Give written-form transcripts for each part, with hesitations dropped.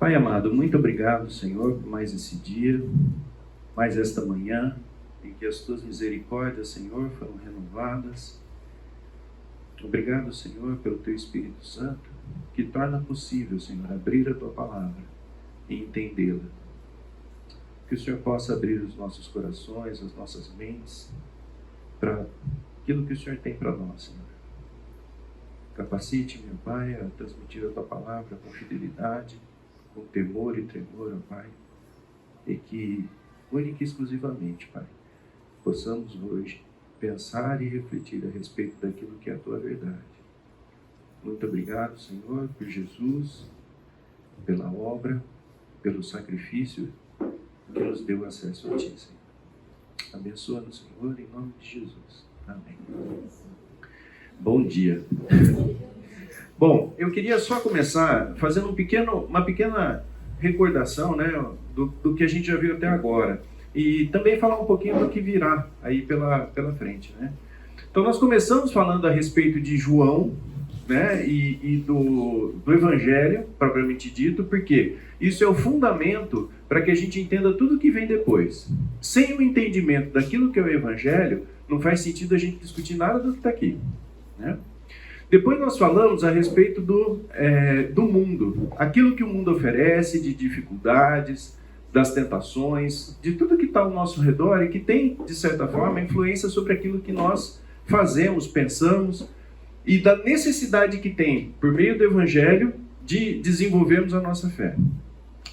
Pai amado, muito obrigado, Senhor, por mais esse dia, mais esta manhã, em que as Tuas misericórdias, Senhor, foram renovadas. Obrigado, Senhor, pelo Teu Espírito Santo, que torna possível, Senhor, abrir a Tua palavra e entendê-la. Que o Senhor possa abrir os nossos corações, as nossas mentes, para aquilo que o Senhor tem para nós, Senhor. Capacite, meu Pai, a transmitir a Tua palavra com fidelidade, com temor e tremor, ó Pai, e que, única e exclusivamente, Pai, possamos hoje pensar e refletir a respeito daquilo que é a Tua verdade. Muito obrigado, Senhor, por Jesus, pela obra, pelo sacrifício que nos deu acesso a Ti, Senhor. Abençoa-nos, Senhor, em nome de Jesus. Amém. Bom dia. Bom, eu queria só começar fazendo uma pequena recordação, né, do que a gente já viu até agora. E também falar um pouquinho do que virá aí pela frente, né? Então nós começamos falando a respeito de João, né, e do Evangelho, propriamente dito, porque isso é o fundamento para que a gente entenda tudo que vem depois. Sem o entendimento daquilo que é o Evangelho, não faz sentido a gente discutir nada do que está aqui, né? Depois nós falamos a respeito do mundo, aquilo que o mundo oferece de dificuldades, das tentações, de tudo que está ao nosso redor e que tem, de certa forma, influência sobre aquilo que nós fazemos, pensamos, e da necessidade que tem, por meio do Evangelho, de desenvolvermos a nossa fé.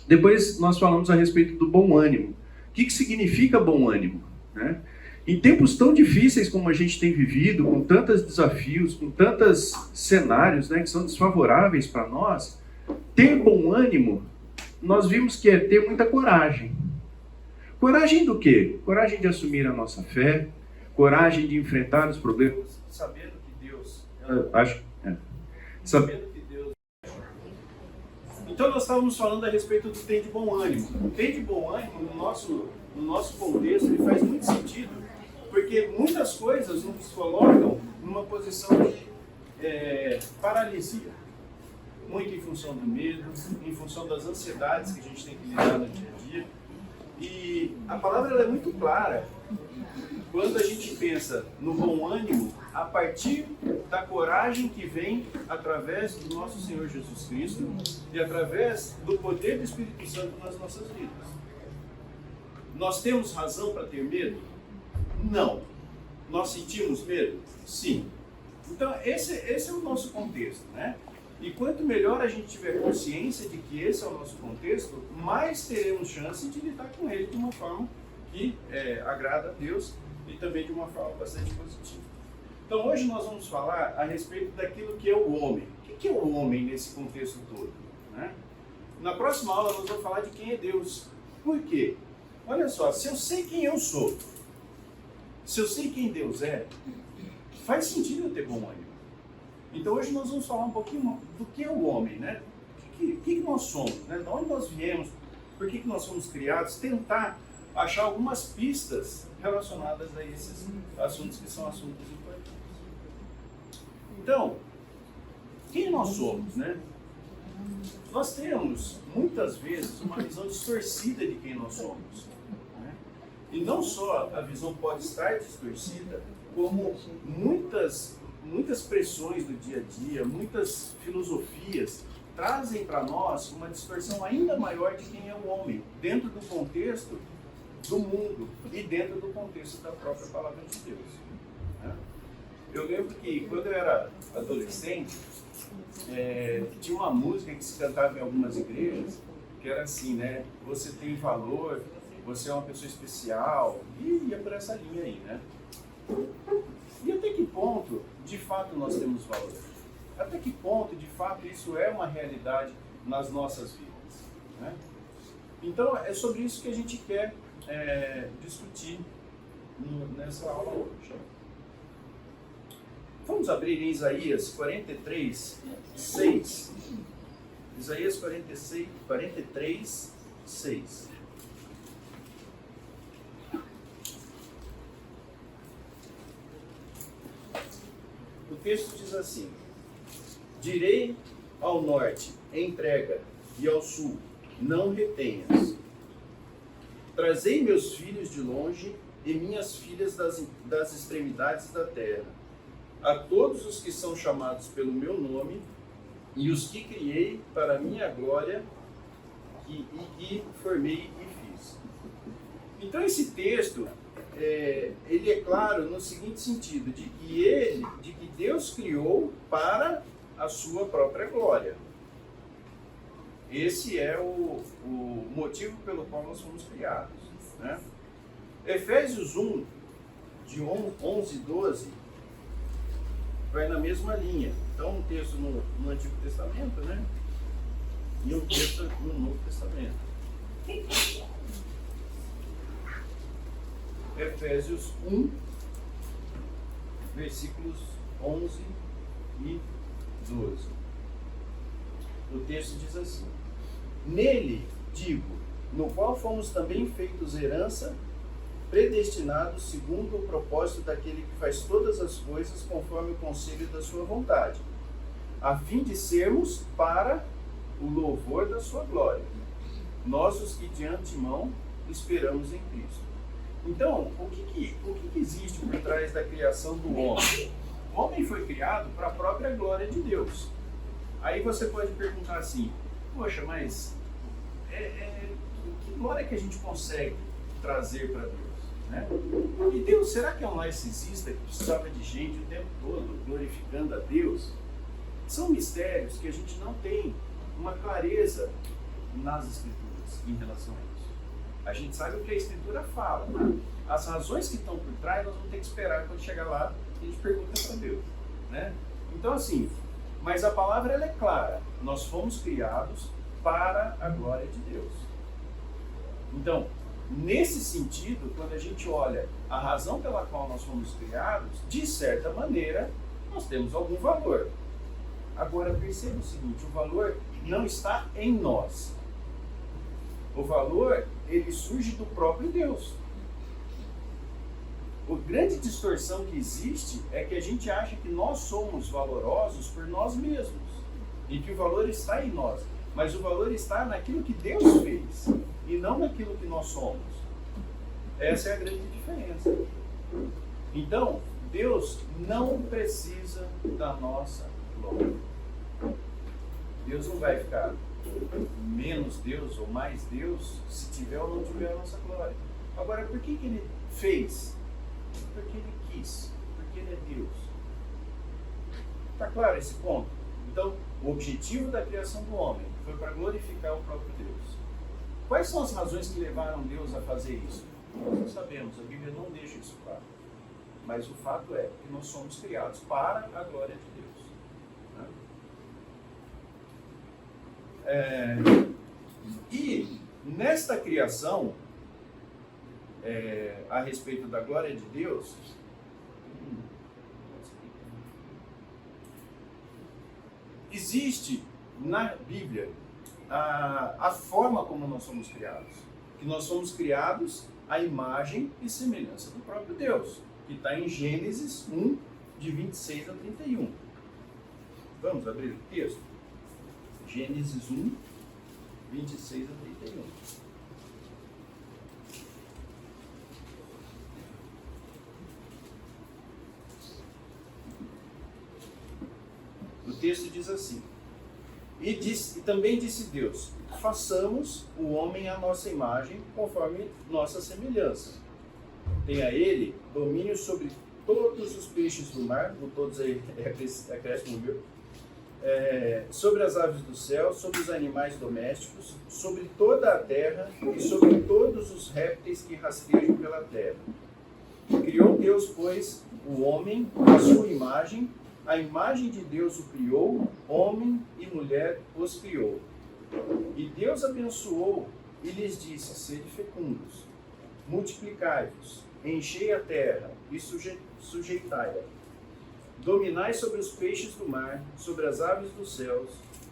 Depois nós falamos a respeito do bom ânimo. O que significa bom ânimo, né? Em tempos tão difíceis como a gente tem vivido, com tantos desafios, com tantos cenários, né, que são desfavoráveis para nós, ter bom ânimo, nós vimos que é ter muita coragem. Coragem do quê? Coragem de assumir a nossa fé, coragem de enfrentar os problemas, sabendo que Deus... Sabendo que Deus... Então nós estávamos falando a respeito do ter de bom ânimo. O ter de bom ânimo, no nosso contexto, ele faz muito sentido, porque muitas coisas nos colocam numa posição de paralisia. Muito em função do medo, em função das ansiedades que a gente tem que lidar no dia a dia. E a palavra ela é muito clara quando a gente pensa no bom ânimo a partir da coragem que vem através do nosso Senhor Jesus Cristo e através do poder do Espírito Santo nas nossas vidas. Nós temos razão para ter medo? Não. Nós sentimos medo? Sim. Então, esse é o nosso contexto, né? E quanto melhor a gente tiver consciência de que esse é o nosso contexto, mais teremos chance de lidar com ele de uma forma que agrada a Deus e também de uma forma bastante positiva. Então, hoje nós vamos falar a respeito daquilo que é o homem. O que é o homem nesse contexto todo, né? Na próxima aula nós vamos falar de quem é Deus. Por quê? Olha só, se eu sei quem eu sou, se eu sei quem Deus é, faz sentido eu ter bom ânimo. Então hoje nós vamos falar um pouquinho do que é o homem, né? O que nós somos, né? De onde nós viemos, por que nós fomos criados, tentar achar algumas pistas relacionadas a esses assuntos que são assuntos importantes. Então, quem nós somos, né? Nós temos, muitas vezes, uma visão distorcida de quem nós somos, né? E não só a visão pode estar distorcida, como muitas pressões do dia a dia, muitas filosofias trazem para nós uma distorção ainda maior de quem é o homem, dentro do contexto do mundo e dentro do contexto da própria palavra de Deus, né? Eu lembro que quando eu era adolescente, tinha uma música que se cantava em algumas igrejas, que era assim, né? Você tem valor, você é uma pessoa especial, e ia por essa linha aí, né? E até que ponto, de fato, nós temos valor? Até que ponto, de fato, isso é uma realidade nas nossas vidas, né? Então, é sobre isso que a gente quer discutir nessa aula hoje. Vamos abrir em Isaías 43, 6. Isaías 43, 6. O texto diz assim: direi ao norte, entrega, e ao sul, não retenhas. Trazei meus filhos de longe e minhas filhas das extremidades da terra, a todos os que são chamados pelo meu nome, e os que criei para a minha glória, e que formei e fiz. Então esse texto, ele é claro no seguinte sentido, de que Deus criou para a sua própria glória. Esse é o motivo pelo qual nós fomos criados, né? Efésios 1, de 11 e 12, vai na mesma linha. Então, um texto no Antigo Testamento, né? E um texto no Novo Testamento. Efésios 1, versículos 11 e 12. O texto diz assim: Nele, digo, no qual fomos também feitos herança, predestinados segundo o propósito daquele que faz todas as coisas conforme o conselho da sua vontade, a fim de sermos para o louvor da sua glória, nós os que de antemão esperamos em Cristo. Então, o que existe por trás da criação do homem? O homem foi criado para a própria glória de Deus. Aí você pode perguntar assim: poxa, mas que glória que a gente consegue trazer para Deus? Né? E Deus, será que é um narcisista que precisava de gente o tempo todo glorificando a Deus? São mistérios que a gente não tem uma clareza nas Escrituras em relação a isso. A gente sabe o que a Escritura fala. As razões que estão por trás, nós vamos ter que esperar quando chegar lá e a gente pergunta para Deus. Né? Então, assim, mas a palavra ela é clara. Nós fomos criados para a glória de Deus. Então, nesse sentido, quando a gente olha a razão pela qual nós fomos criados, de certa maneira, nós temos algum valor. Agora, perceba o seguinte: o valor não está em nós. O valor, ele surge do próprio Deus. A grande distorção que existe é que a gente acha que nós somos valorosos por nós mesmos. E que o valor está em nós. Mas o valor está naquilo que Deus fez. E não naquilo que nós somos. Essa é a grande diferença. Então, Deus não precisa da nossa glória. Deus não vai ficar menos Deus ou mais Deus se tiver ou não tiver a nossa glória. Agora, por que Ele fez? Porque Ele quis. Porque Ele é Deus. Está claro esse ponto? Então, o objetivo da criação do homem foi para glorificar o próprio Deus. Quais são as razões que levaram Deus a fazer isso? Nós não sabemos, a Bíblia não deixa isso claro. Mas o fato é que nós somos criados para a glória de Deus. E nesta criação, a respeito da glória de Deus, existe na Bíblia a forma como nós somos criados. Que nós somos criados à imagem e semelhança do próprio Deus, que está em Gênesis 1, de 26 a 31. Vamos abrir o texto? Gênesis 1, 26 a 31. O texto diz assim: E também disse Deus: façamos o homem à nossa imagem, conforme nossa semelhança. Tenha ele domínio sobre todos os peixes do mar, por todos aí acréscimo meu, sobre as aves do céu, sobre os animais domésticos, sobre toda a terra e sobre todos os répteis que rastejam pela terra. Criou Deus, pois, o homem à sua imagem, a imagem de Deus o criou, homem e mulher os criou. E Deus abençoou e lhes disse: sede fecundos, multiplicai-vos, enchei a terra e sujeitai-a. Dominai sobre os peixes do mar, sobre as aves dos céus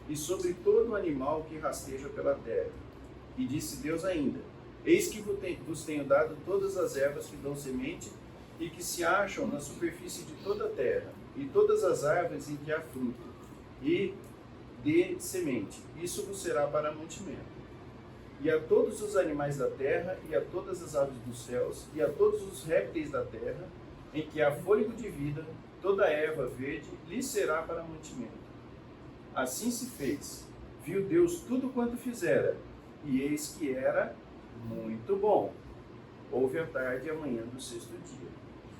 e sobre todo animal que rasteja pela terra. E disse Deus ainda: eis que vos tenho dado todas as ervas que dão semente e que se acham na superfície de toda a terra, e todas as árvores em que há fruto, e dê semente. Isso vos será para mantimento. e a todos os animais da terra, e a todas as aves dos céus, e a todos os répteis da terra, em que há fôlego de vida, toda a erva verde lhe será para mantimento. Assim se fez. Viu Deus tudo quanto fizera, e eis que era muito bom. Houve a tarde e a manhã do sexto dia.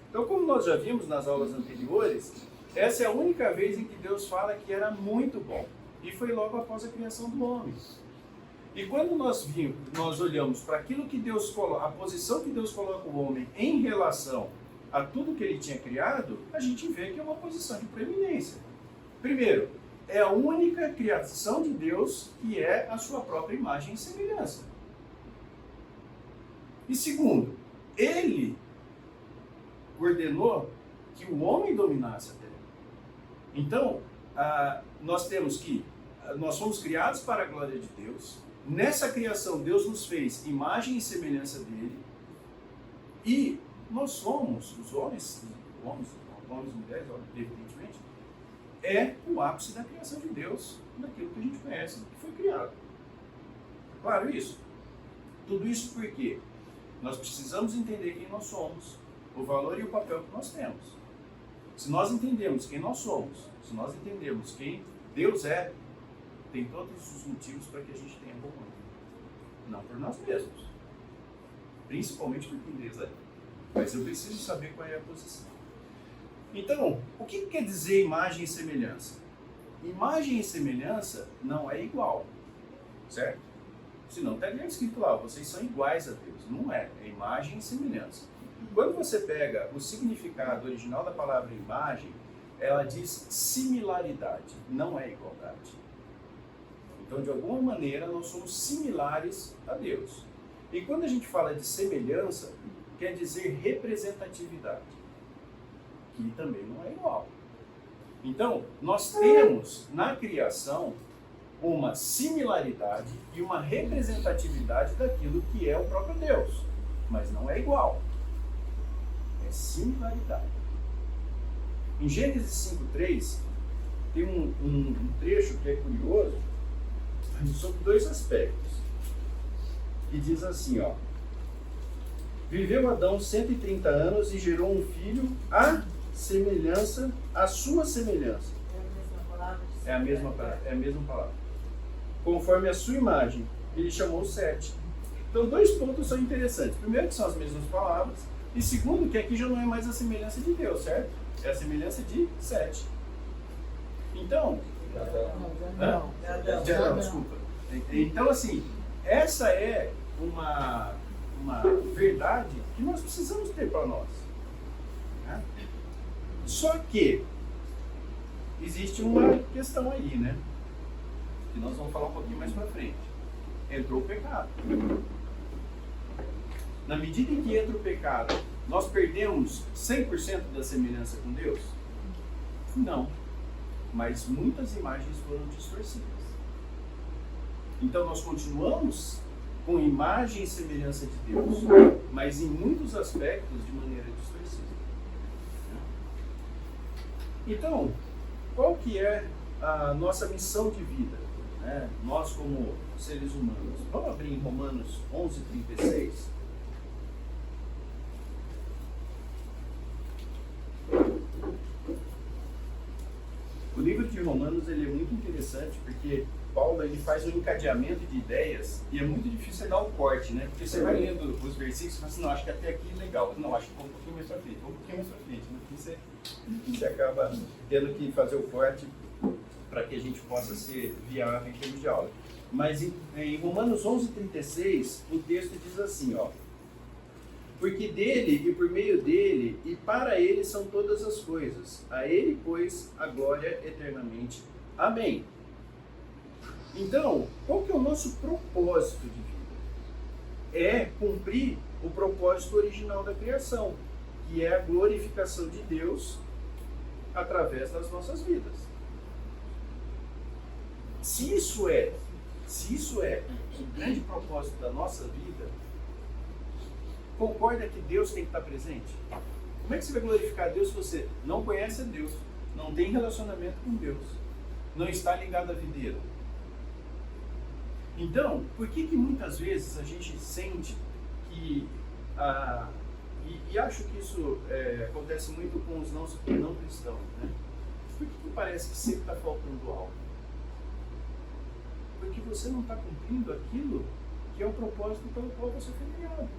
Então, como nós já vimos nas aulas anteriores, essa é a única vez em que Deus fala que era muito bom. E foi logo após a criação do homem. E quando nós olhamos para aquilo que Deus coloca, a posição que Deus coloca o homem em relação a tudo que ele tinha criado, a gente vê que é uma posição de preeminência. Primeiro, é a única criação de Deus que é a sua própria imagem e semelhança. E segundo, ele ordenou que o homem dominasse a terra. Então, nós fomos criados para a glória de Deus. Nessa criação, Deus nos fez imagem e semelhança dele. E nós somos, os homens e mulheres, evidentemente, é o ápice da criação de Deus, daquilo que a gente conhece, que foi criado. Claro isso? Tudo isso por quê? Nós precisamos entender quem nós somos, o valor e o papel que nós temos. Se nós entendemos quem nós somos, se nós entendemos quem Deus é, tem todos os motivos para que a gente tenha bom ânimo. Não por nós mesmos, principalmente por quem Deus é. Mas eu preciso saber qual é a posição. Então, o que quer dizer imagem e semelhança? Imagem e semelhança não é igual, certo? Senão estaria escrito lá, vocês são iguais a Deus. Não é, é imagem e semelhança. Quando você pega o significado original da palavra imagem, ela diz similaridade, não é igualdade. Então, de alguma maneira, nós somos similares a Deus. E quando a gente fala de semelhança, quer dizer representatividade, que também não é igual. Então, nós temos na criação uma similaridade e uma representatividade daquilo que é o próprio Deus, mas não é igual. É similaridade. Em Gênesis 5:3 tem um trecho que é curioso sobre dois aspectos, que diz assim, ó: viveu Adão 130 anos e gerou um filho à sua semelhança. É a mesma palavra. Conforme a sua imagem, ele chamou Sete. Então, dois pontos são interessantes. Primeiro, que são as mesmas palavras. E segundo, que aqui já não é mais a semelhança de Deus, certo? É a semelhança de Sete. Então... Não, desculpa. Então, assim, essa é uma verdade que nós precisamos ter para nós. Né? Só que existe uma questão aí, né? Que nós vamos falar um pouquinho mais para frente. Entrou o pecado. Na medida em que entra o pecado, nós perdemos 100% da semelhança com Deus? Não. Mas muitas imagens foram distorcidas. Então nós continuamos com imagem e semelhança de Deus, mas em muitos aspectos de maneira distorcida. Então, qual que é a nossa missão de vida? Né? Nós como seres humanos. Vamos abrir em Romanos 11:36. O livro de Romanos ele é muito interessante porque Paulo ele faz um encadeamento de ideias e é muito difícil dar um corte, né? Porque você vai lendo os versículos e fala assim, não, acho que até aqui é legal. Não, acho que vou um pouquinho mais pra frente, né? Você acaba tendo que fazer o corte para que a gente possa ser viável em termos de aula. Mas em Romanos 11:36, o texto diz assim, ó: porque dele e por meio dele e para ele são todas as coisas. A ele, pois, a glória eternamente. Amém. Então, qual que é o nosso propósito de vida? É cumprir o propósito original da criação, que é a glorificação de Deus através das nossas vidas. Se isso é o grande propósito da nossa vida, concorda que Deus tem que estar presente? Como é que você vai glorificar Deus se você não conhece a Deus, não tem relacionamento com Deus, não está ligado à videira? Então, por que muitas vezes a gente sente que, e acho que isso acontece muito com os não cristãos, né? Por que parece que sempre está faltando algo? Porque você não está cumprindo aquilo que é o propósito pelo qual você foi criado.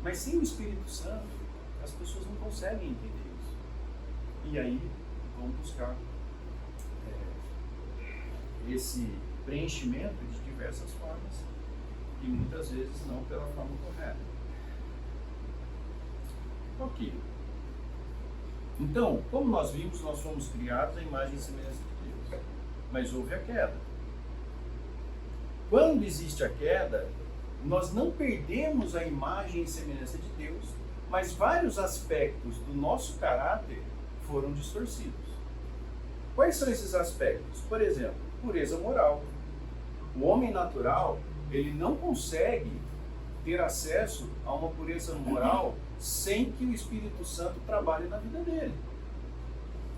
Mas sem o Espírito Santo, as pessoas não conseguem entender isso. E aí vão buscar esse preenchimento de diversas formas e muitas vezes não pela forma correta. Ok. Então, como nós vimos, nós fomos criados à imagem e semelhança de Deus. Mas houve a queda. Quando existe a queda, nós não perdemos a imagem e semelhança de Deus, mas vários aspectos do nosso caráter foram distorcidos. Quais são esses aspectos? Por exemplo, pureza moral. O homem natural, ele não consegue ter acesso a uma pureza moral sem que o Espírito Santo trabalhe na vida dele.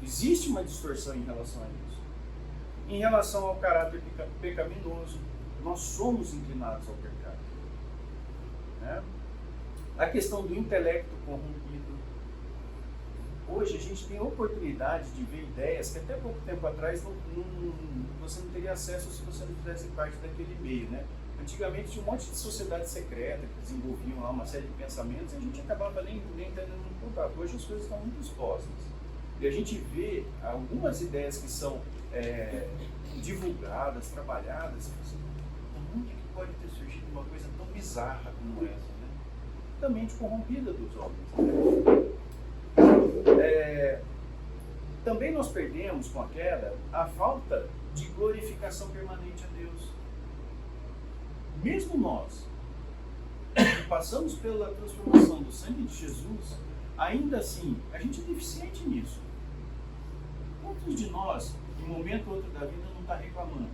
Existe uma distorção em relação a isso. Em relação ao caráter pecaminoso, nós somos inclinados ao pecado. Né? A questão do intelecto corrompido. Hoje a gente tem a oportunidade de ver ideias que até pouco tempo atrás você não teria acesso se você não fizesse parte daquele meio, né? Antigamente tinha um monte de sociedade secreta que desenvolviam lá uma série de pensamentos e a gente acabava nem tendo um contato. Hoje as coisas estão muito expostas. E a gente vê algumas ideias que são divulgadas, trabalhadas, onde que pode ter surgido uma coisa tão bizarra como essa, né? Da mente corrompida dos homens. Também nós perdemos com a queda a falta de glorificação permanente a Deus. Mesmo nós que passamos pela transformação do sangue de Jesus, ainda assim, a gente é deficiente nisso. Quantos de nós, em um momento ou outro da vida, não está reclamando?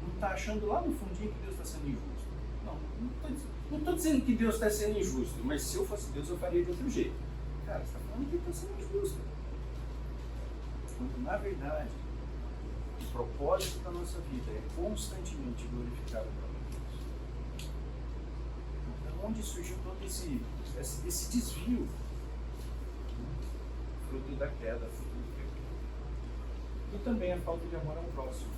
Não está achando lá no fundinho que Deus está sendo injusto? Não estou dizendo que Deus está sendo injusto, mas se eu fosse Deus, eu faria de outro jeito. Cara, você está falando que Ele está sendo injusto. Quando, na verdade, o propósito da nossa vida é constantemente glorificar o próprio Deus. Então, onde surgiu todo esse desvio? Fruto da queda, fruto do pecado. E também a falta de amor ao próximo.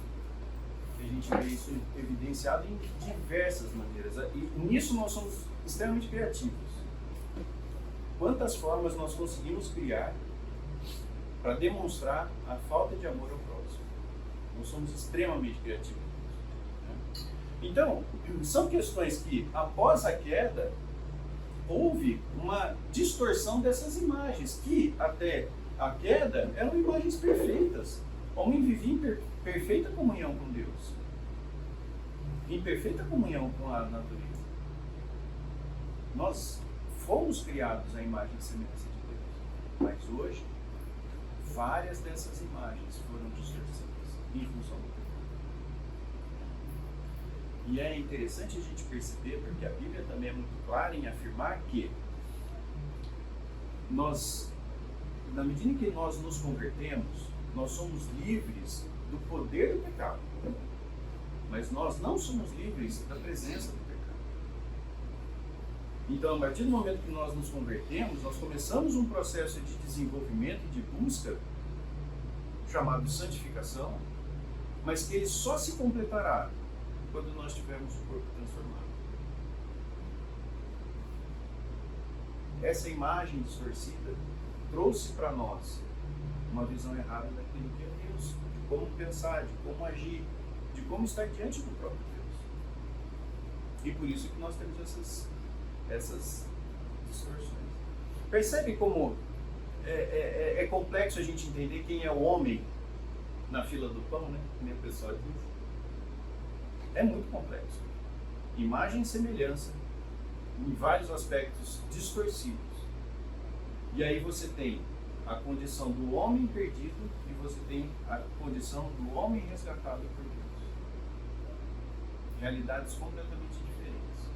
A gente vê isso evidenciado em diversas maneiras. E nisso nós somos extremamente criativos. Quantas formas nós conseguimos criar para demonstrar a falta de amor ao próximo? Nós somos extremamente criativos. Né? Então, são questões que, após a queda, houve uma distorção dessas imagens, que até a queda eram imagens perfeitas. O homem vivia em perfeita comunhão com Deus, em perfeita comunhão com a natureza. Nós fomos criados à imagem e semelhança de Deus, mas hoje várias dessas imagens foram distorcidas em função do pecado. E é interessante a gente perceber, porque a Bíblia também é muito clara em afirmar que nós, na medida em que nós nos convertemos, nós somos livres do poder do pecado, mas nós não somos livres da presença do pecado. Então, a partir do momento que nós nos convertemos, nós começamos um processo de desenvolvimento e de busca, chamado de santificação, mas que ele só se completará quando nós tivermos o corpo transformado. Essa imagem distorcida trouxe para nós uma visão errada daquilo que é Deus, de como pensar, de como agir, de como estar diante do próprio Deus. E por isso que nós temos essas distorções. Percebe como é complexo a gente entender quem é o homem na fila do pão, né? Como o pessoal diz. É muito complexo. Imagem e semelhança, em vários aspectos distorcidos. E aí você tem a condição do homem perdido e você tem a condição do homem resgatado por Deus. Realidades completamente diferentes,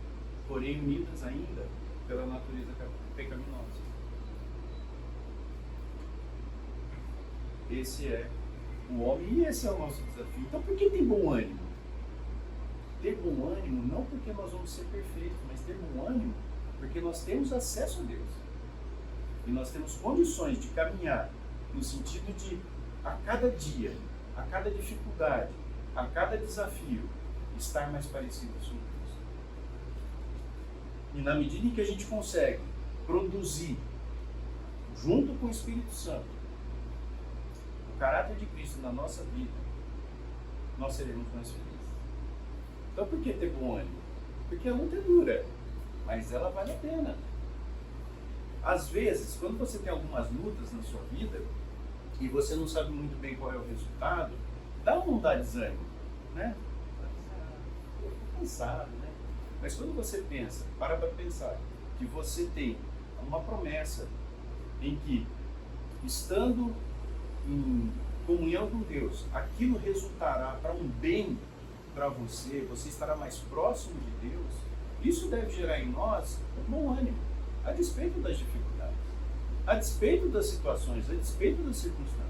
porém unidas ainda pela natureza pecaminosa. Esse é o homem, e esse é o nosso desafio. Então, por que ter bom ânimo? Ter bom ânimo não porque nós vamos ser perfeitos, mas ter bom ânimo porque nós temos acesso a Deus. E nós temos condições de caminhar no sentido de, a cada dia, a cada dificuldade, a cada desafio, estar mais parecido com Cristo. E na medida em que a gente consegue produzir, junto com o Espírito Santo, o caráter de Cristo na nossa vida, nós seremos mais felizes. Então, por que ter bom ânimo? Porque a luta é dura, mas ela vale a pena. Às vezes, quando você tem algumas lutas na sua vida e você não sabe muito bem qual é o resultado, dá uma vontade de desânimo, né? Eu tô cansado, né? Mas quando você pensa, para pensar que você tem uma promessa em que, estando em comunhão com Deus, aquilo resultará para um bem para você, você estará mais próximo de Deus, isso deve gerar em nós um bom ânimo, a despeito das dificuldades, a despeito das situações, a despeito das circunstâncias.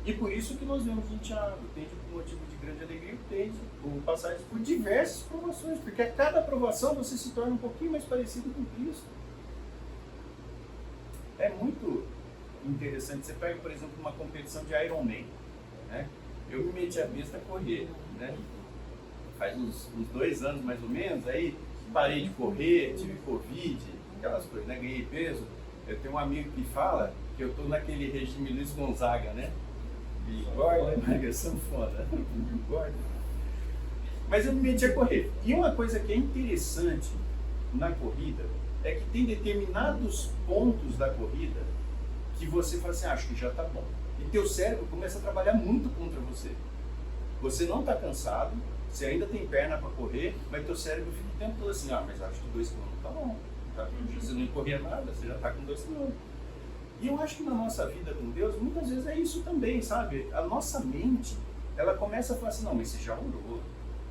E por isso que nós vemos em Tiago, tende por motivo de grande alegria, tende por passagens por diversas provações, porque a cada provação você se torna um pouquinho mais parecido com Cristo. É muito interessante, você pega, por exemplo, uma competição de Ironman, né? Eu me meti a besta a correr, né? Faz uns 2 anos mais ou menos, aí parei de correr, tive Covid, aquelas coisas, né? Ganhei peso. Eu tenho um amigo que fala que eu estou naquele regime Luiz Gonzaga, né? Engorda, emagreção foda, engorda. Mas eu me meti a correr. E uma coisa que é interessante na corrida é que tem determinados pontos da corrida que você fala assim, acho que já está bom. E teu cérebro começa a trabalhar muito contra você. Você não está cansado, você ainda tem perna para correr, mas teu cérebro fica o tempo todo assim, mas acho que 2 km tá bom. Tá? Você não corria nada, você já está com 2 km. E eu acho que na nossa vida com Deus, muitas vezes é isso também, sabe? A nossa mente, ela começa a falar assim, não, mas você já orou,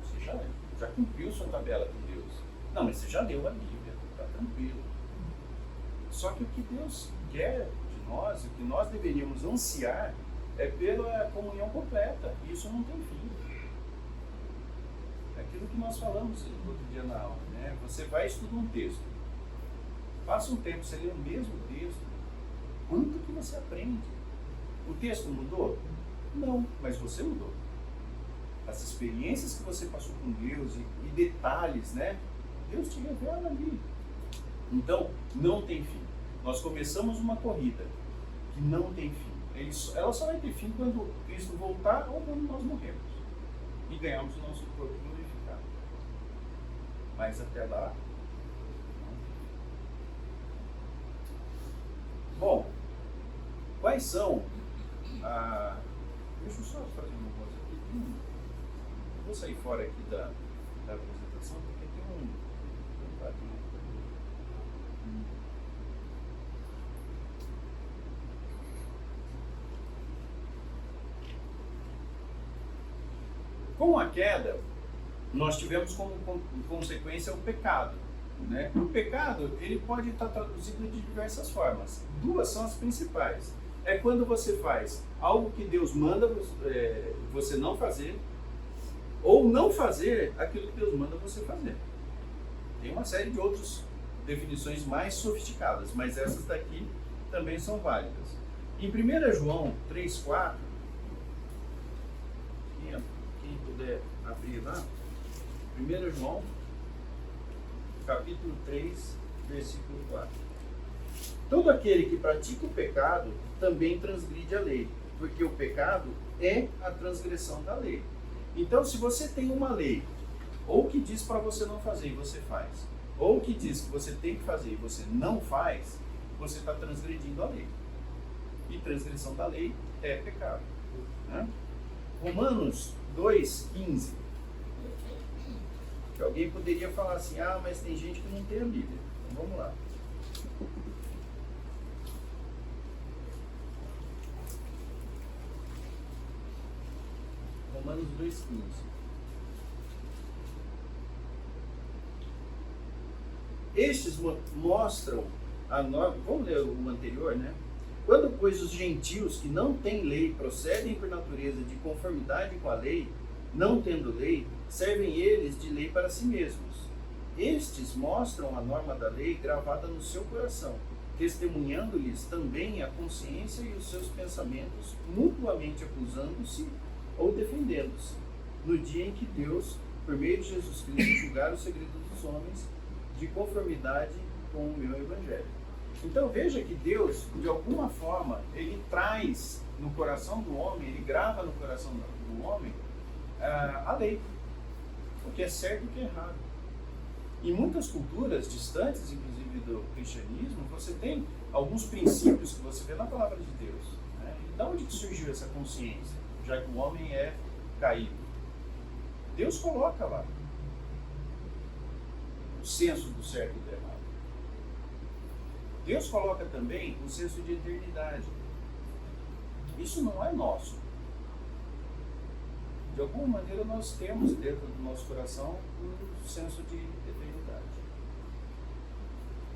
você já cumpriu sua tabela com Deus. Não, mas você já leu a Bíblia, tá tranquilo. Só que o que Deus quer de nós, o que nós deveríamos ansiar, é pela comunhão completa. E isso não tem fim. É aquilo que nós falamos no outro dia na aula, né? Você vai estudar um texto. Passa um tempo, você lê o mesmo texto. Quanto que você aprende? O texto mudou? Não, mas você mudou. As experiências que você passou com Deus e detalhes, né? Deus te revela ali. Então, não tem fim. Nós começamos uma corrida que não tem fim. Ela só vai ter fim quando Cristo voltar ou quando nós morremos e ganharmos o nosso corpo glorificado. Mas até lá, não. Bom, quais são deixa eu só fazer uma coisa aqui. Vou sair fora aqui da apresentação porque tem um quadrinho. Com a queda, nós tivemos como consequência o pecado, né? O pecado, ele pode estar traduzido de diversas formas. 2 são as principais. É quando você faz algo que Deus manda você não fazer, ou não fazer aquilo que Deus manda você fazer. Tem uma série de outras definições mais sofisticadas, mas essas daqui também são válidas. Em 1 João 3,4, quem puder abrir lá, 1 João, capítulo 3, versículo 4. Todo aquele que pratica o pecado também transgride a lei, porque o pecado é a transgressão da lei. Então, se você tem uma lei, ou que diz para você não fazer e você faz, ou que diz que você tem que fazer e você não faz, você está transgredindo a lei. E transgressão da lei é pecado, né? Romanos 2,15. Que alguém poderia falar assim, mas tem gente que não tem a Bíblia. Então vamos lá. Romanos 2,15. Estes mostram a nós, vamos ler o anterior, né? Quando, pois, os gentios que não têm lei procedem por natureza de conformidade com a lei, não tendo lei, servem eles de lei para si mesmos. Estes mostram a norma da lei gravada no seu coração, testemunhando-lhes também a consciência e os seus pensamentos, mutuamente acusando-se ou defendendo-se, no dia em que Deus, por meio de Jesus Cristo, julgar o segredo dos homens, de conformidade com o meu evangelho. Então veja que Deus, de alguma forma, ele traz no coração do homem, ele grava no coração do homem a lei, o que é certo e o que é errado. Em muitas culturas distantes, inclusive do cristianismo, você tem alguns princípios que você vê na palavra de Deus. Né? E de onde que surgiu essa consciência, já que o homem é caído? Deus coloca lá o senso do certo e do errado. Deus coloca também o senso de eternidade. Isso não é nosso. De alguma maneira nós temos dentro do nosso coração um senso de eternidade.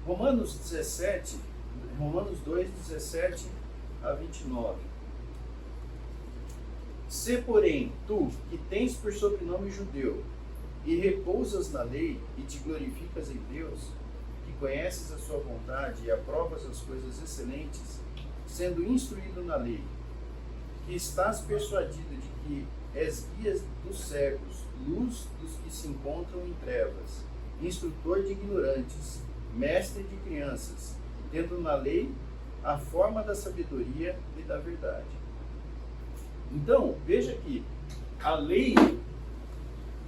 Romanos 2, 17 a 29. Se, porém, tu, que tens por sobrenome judeu, e repousas na lei, e te glorificas em Deus, que conheces a sua vontade e aprovas as coisas excelentes, sendo instruído na lei, que estás persuadido de que és guia dos cegos, luz dos que se encontram em trevas, instrutor de ignorantes, mestre de crianças, tendo na lei a forma da sabedoria e da verdade. Então, veja que a lei,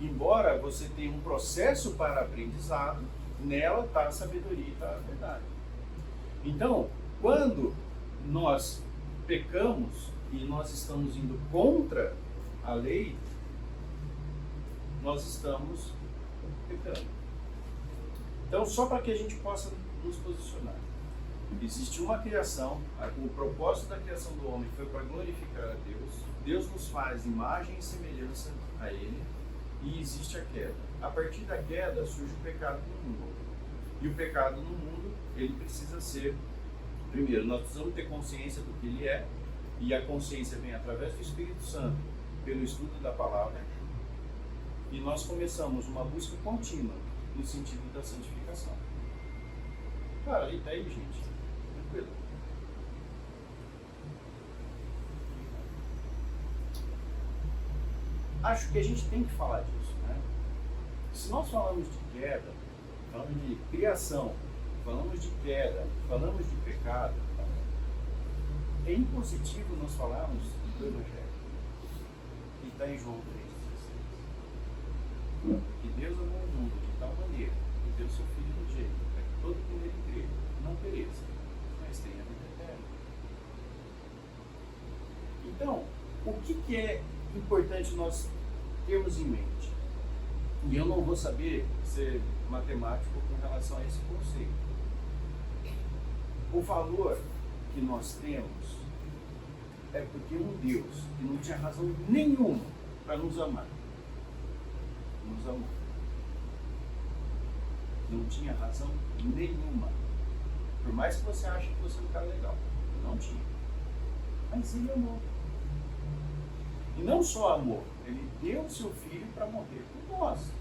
embora você tenha um processo para aprendizado, nela está a sabedoria e está a verdade. Então, quando nós pecamos e nós estamos indo contra a lei, nós estamos pecando. Então, só para que a gente possa nos posicionar. Existe uma criação, o propósito da criação do homem foi para glorificar a Deus. Deus nos faz imagem e semelhança a Ele, e existe a queda. A partir da queda surge o pecado no mundo. E o pecado no mundo, ele precisa ser, primeiro, nós precisamos ter consciência do que ele é, e a consciência vem através do Espírito Santo, pelo estudo da palavra, e nós começamos uma busca contínua no sentido da santificação. Cara, e daí, gente? Tranquilo. Acho que a gente tem que falar disso, né? Se nós falamos de queda, falamos de criação, falamos de queda, falamos de pecado, é impositivo nós falarmos do Evangelho, que está em João 3,16. Que Deus amou o mundo de tal maneira que deu seu Filho do jeito, para que todo que nele crê não pereça, mas tenha a vida eterna. Então, o que é importante nós termos em mente? E eu não vou saber ser matemático com relação a esse conceito. O valor que nós temos é porque um Deus que não tinha razão nenhuma para nos amar, nos amou. Não tinha razão nenhuma. Por mais que você ache que você é um cara legal, não tinha. Mas ele amou. E não só amor, ele deu o seu filho para morrer por nós.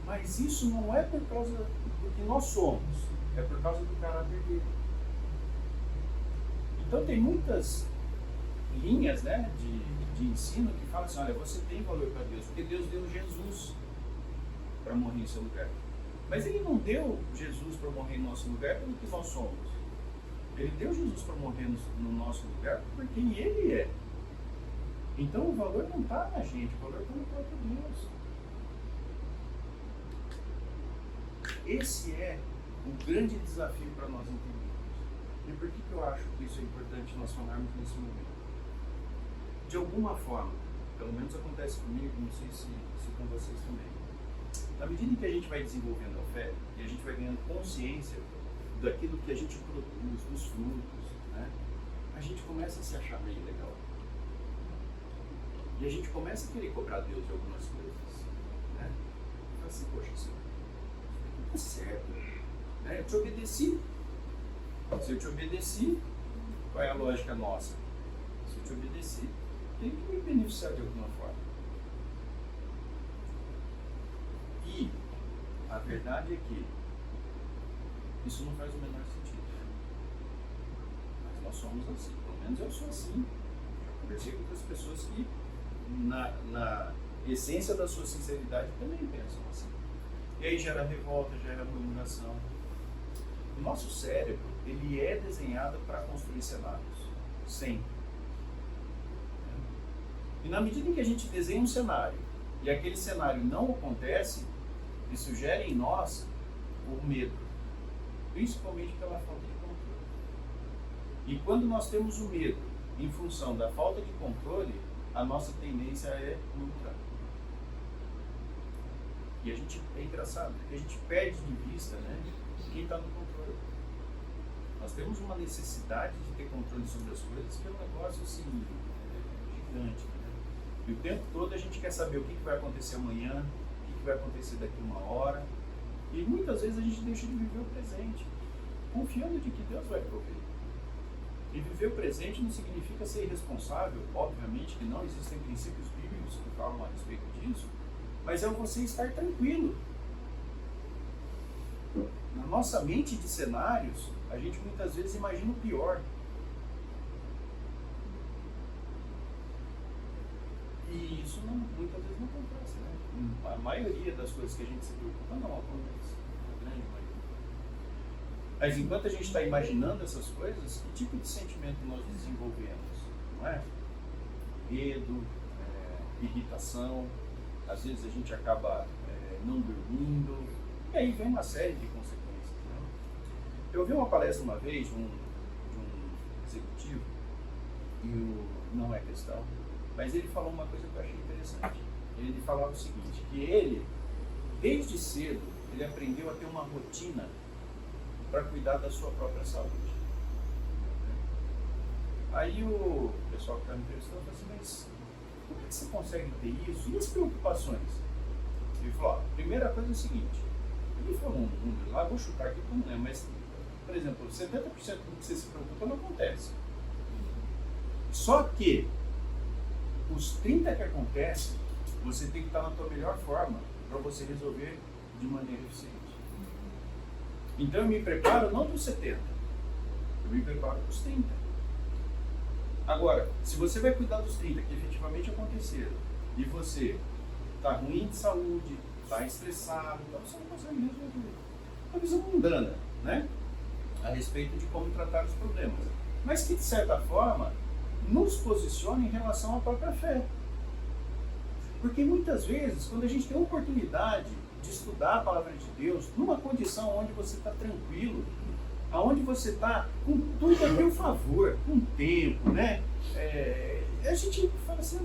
Mas isso não é por causa do que nós somos, é por causa do caráter dele. Então tem muitas linhas, né, de ensino que falam assim, olha, você tem valor para Deus, porque Deus deu Jesus para morrer em seu lugar. Mas ele não deu Jesus para morrer em nosso lugar pelo que nós somos. Ele deu Jesus para morrer no nosso lugar por quem ele é. Então o valor não está na gente, o valor está no próprio Deus. Esse é o grande desafio para nós entendermos. E por que eu acho que isso é importante nós falarmos nesse momento? De alguma forma, pelo menos acontece comigo, não sei se com vocês também. Na medida em que a gente vai desenvolvendo a fé e a gente vai ganhando consciência daquilo que a gente produz, dos frutos, né, a gente começa a se achar meio legal. E a gente começa a querer cobrar Deus de algumas coisas. Né? E fala assim, poxa, isso aqui tá certo. Né? Eu te obedeci. Se eu te obedeci, qual é a lógica nossa? Se eu te obedeci, tem que me beneficiar de alguma forma. E a verdade é que isso não faz o menor sentido. Mas nós somos assim, pelo menos eu sou assim. Eu conversei com outras pessoas que, na essência da sua sinceridade, também pensam assim. E aí gera revolta, gera murmuração. O nosso cérebro, ele é desenhado para construir cenários, sempre. E na medida em que a gente desenha um cenário e aquele cenário não acontece, isso gera em nós o medo, principalmente pela falta de controle. E quando nós temos o medo em função da falta de controle, a nossa tendência é murmurar. E a gente, é engraçado, porque a gente perde de vista, né, quem está no controle. Nós temos uma necessidade de ter controle sobre as coisas que é um negócio assim, gigante. Né? E o tempo todo a gente quer saber o que vai acontecer amanhã, o que vai acontecer daqui uma hora. E muitas vezes a gente deixa de viver o presente, confiando de que Deus vai prover. E viver o presente não significa ser irresponsável, obviamente que não existem princípios bíblicos que falam a respeito disso, mas é você estar tranquilo. Na nossa mente de cenários, a gente muitas vezes imagina o pior. E isso muitas vezes não acontece, né? A maioria das coisas que a gente se preocupa não acontece. A grande maioria. Mas enquanto a gente está imaginando essas coisas, que tipo de sentimento nós desenvolvemos? Não é? Medo, irritação, às vezes a gente acaba não dormindo, e aí vem uma série de consequências. Eu ouvi uma palestra uma vez de um executivo, não é questão, mas ele falou uma coisa que eu achei interessante. Ele falava o seguinte, que ele, desde cedo, ele aprendeu a ter uma rotina para cuidar da sua própria saúde. Aí o pessoal que está me entrevistando falou assim, mas como é que você consegue ter isso? E as preocupações? Ele falou, a primeira coisa é o seguinte, ele falou um número lá, vou chutar aqui como não é, mas por exemplo, 70% do que você se preocupa não acontece. Só que os 30% que acontecem, você tem que estar na tua melhor forma para você resolver de maneira eficiente. Então eu me preparo não para os 70%, eu me preparo para os 30%. Agora, se você vai cuidar dos 30% que efetivamente aconteceram, e você está ruim de saúde, está estressado, então você não consegue resolver. Uma visão mundana, né? A respeito de como tratar os problemas, mas que de certa forma nos posiciona em relação à própria fé. Porque muitas vezes, quando a gente tem a oportunidade de estudar a palavra de Deus, numa condição onde você está tranquilo, onde você está com tudo a teu favor, com tempo, né? A gente fala assim,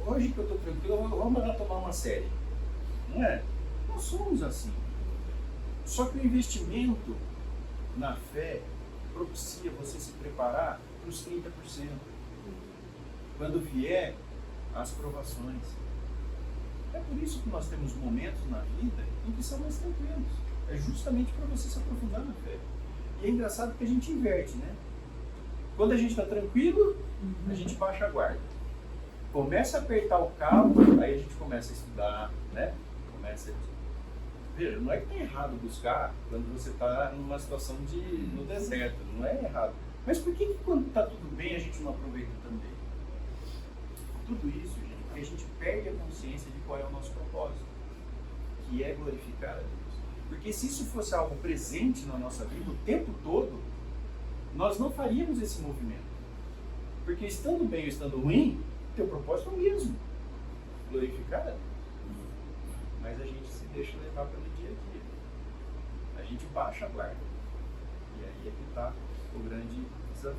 hoje que eu estou tranquilo, vamos lá tomar uma série. Não é? Nós somos assim. Só que o investimento na fé propicia você se preparar para os 30%. Quando vier as provações. É por isso que nós temos momentos na vida em que são mais tranquilos. É justamente para você se aprofundar na fé. E é engraçado que a gente inverte, né? Quando a gente está tranquilo, a gente baixa a guarda. Começa a apertar o cabo, aí a gente começa a estudar, né? Veja, não é que é errado buscar quando você está numa situação no deserto, não é errado. Mas por que quando está tudo bem a gente não aproveita também? Tudo isso, gente, porque a gente perde a consciência de qual é o nosso propósito, que é glorificar a Deus. Porque se isso fosse algo presente na nossa vida o tempo todo, nós não faríamos esse movimento. Porque estando bem ou estando ruim, teu propósito é o mesmo, glorificar a Deus. Mas a gente se deixa levar pelo dia a dia. A gente baixa a guarda. E aí é que está o grande desafio.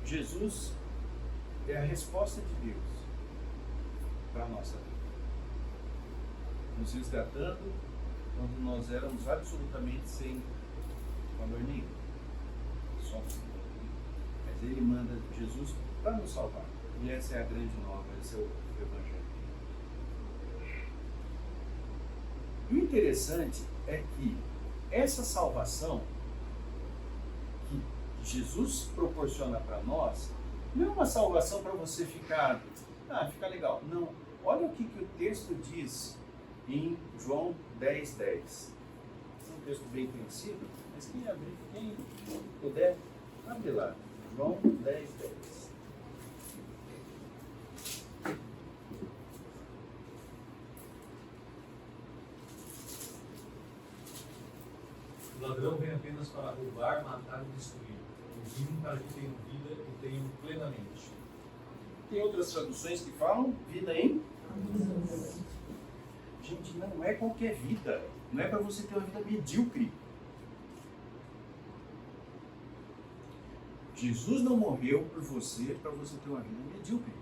Jesus é a resposta de Deus para a nossa vida. Nos resgatando quando nós éramos absolutamente sem valor nenhum. Somos. Mas Ele manda Jesus para nos salvar. E essa é a grande nova, esse é o Evangelho. E o interessante é que essa salvação Jesus proporciona para nós não é uma salvação para você ficar legal. Não. Olha o que o texto diz em João 10:10. É um texto bem conhecido, mas quem puder, abre lá. João 10:10. O ladrão vem apenas para roubar, matar e destruir. Eu vim para que tenham vida e tenham plenamente. Tem outras traduções que falam vida em? Gente, não é qualquer vida. Não é para você ter uma vida medíocre. Jesus não morreu por você para você ter uma vida medíocre.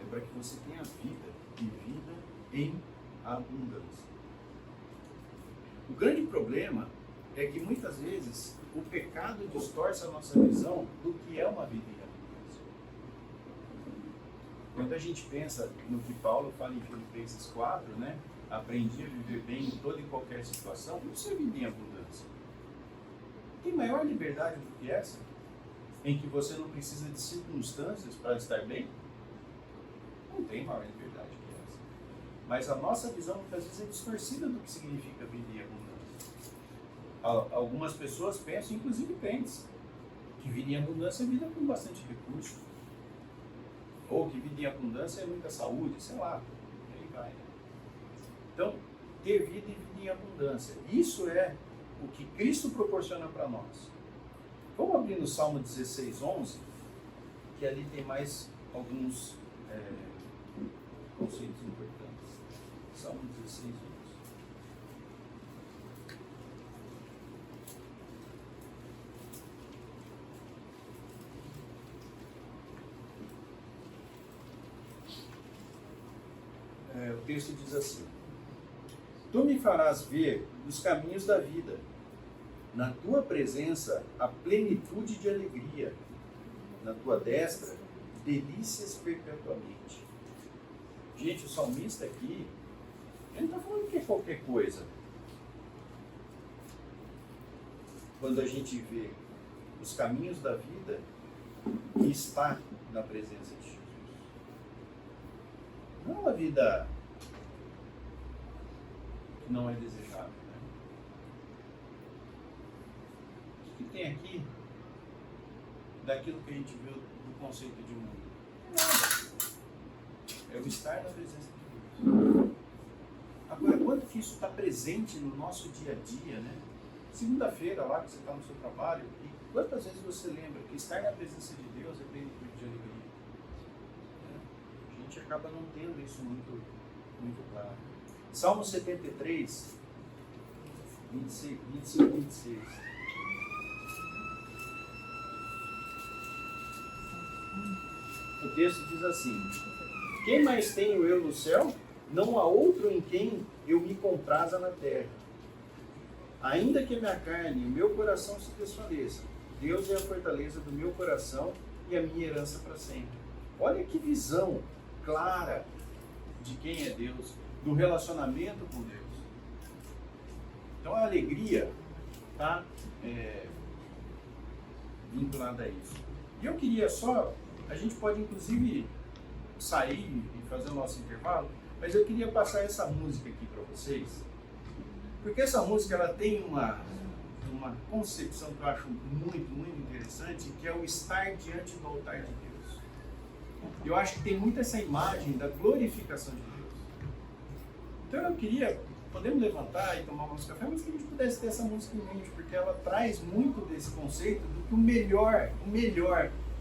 É para que você tenha vida e vida em abundância. O grande problema é que muitas vezes o pecado distorce a nossa visão do que é uma vida em abundância. Quando a gente pensa no que Paulo fala em Filipenses 4, né? Aprendi a viver bem em toda e qualquer situação, isso é vida em abundância. Tem maior liberdade do que essa? Em que você não precisa de circunstâncias para estar bem? Não tem maior liberdade que essa. Mas a nossa visão muitas vezes é distorcida do que significa vida em abundância. Algumas pessoas pensam, inclusive crentes, que vida em abundância é vida com bastante recurso. Ou que vida em abundância é muita saúde, sei lá. E aí vai. Então, ter vida e vida em abundância. Isso é o que Cristo proporciona para nós. Vamos abrir no Salmo 16:11, que ali tem mais alguns conceitos importantes. Salmo 16:11. O texto diz assim: Tu me farás ver os caminhos da vida. Na tua presença, a plenitude de alegria. Na tua destra, delícias perpetuamente. Gente, o salmista aqui, ele não está falando que é qualquer coisa. Quando a gente vê os caminhos da vida, que está na presença de Jesus. Não é uma vida que não é desejável. Né? O que tem aqui daquilo que a gente viu do conceito de mundo? Nada. É o estar na presença de Deus. Agora, quanto que isso está presente no nosso dia a dia, né? Segunda-feira, lá que você está no seu trabalho, e quantas vezes você lembra que estar na presença de Deus é plenitude de alegria? A gente acaba não tendo isso muito claro. Salmo 73, 25 e 26. O texto diz assim: Quem mais tenho eu no céu? Não há outro em quem eu me compraza na terra. Ainda que a minha carne e o meu coração se desfaleçam, Deus é a fortaleza do meu coração e a minha herança para sempre. Olha que visão clara de quem é Deus, do relacionamento com Deus. Então a alegria está vinculada a isso. E eu queria só, a gente pode inclusive sair e fazer o nosso intervalo, mas eu queria passar essa música aqui para vocês, porque essa música ela tem uma concepção que eu acho muito interessante, que é o estar diante do altar de Deus. Eu acho que tem muito essa imagem da glorificação de Deus. Então eu queria, podemos levantar e tomar o nosso café, mas que a gente pudesse ter essa música em mente, porque ela traz muito desse conceito do que o melhor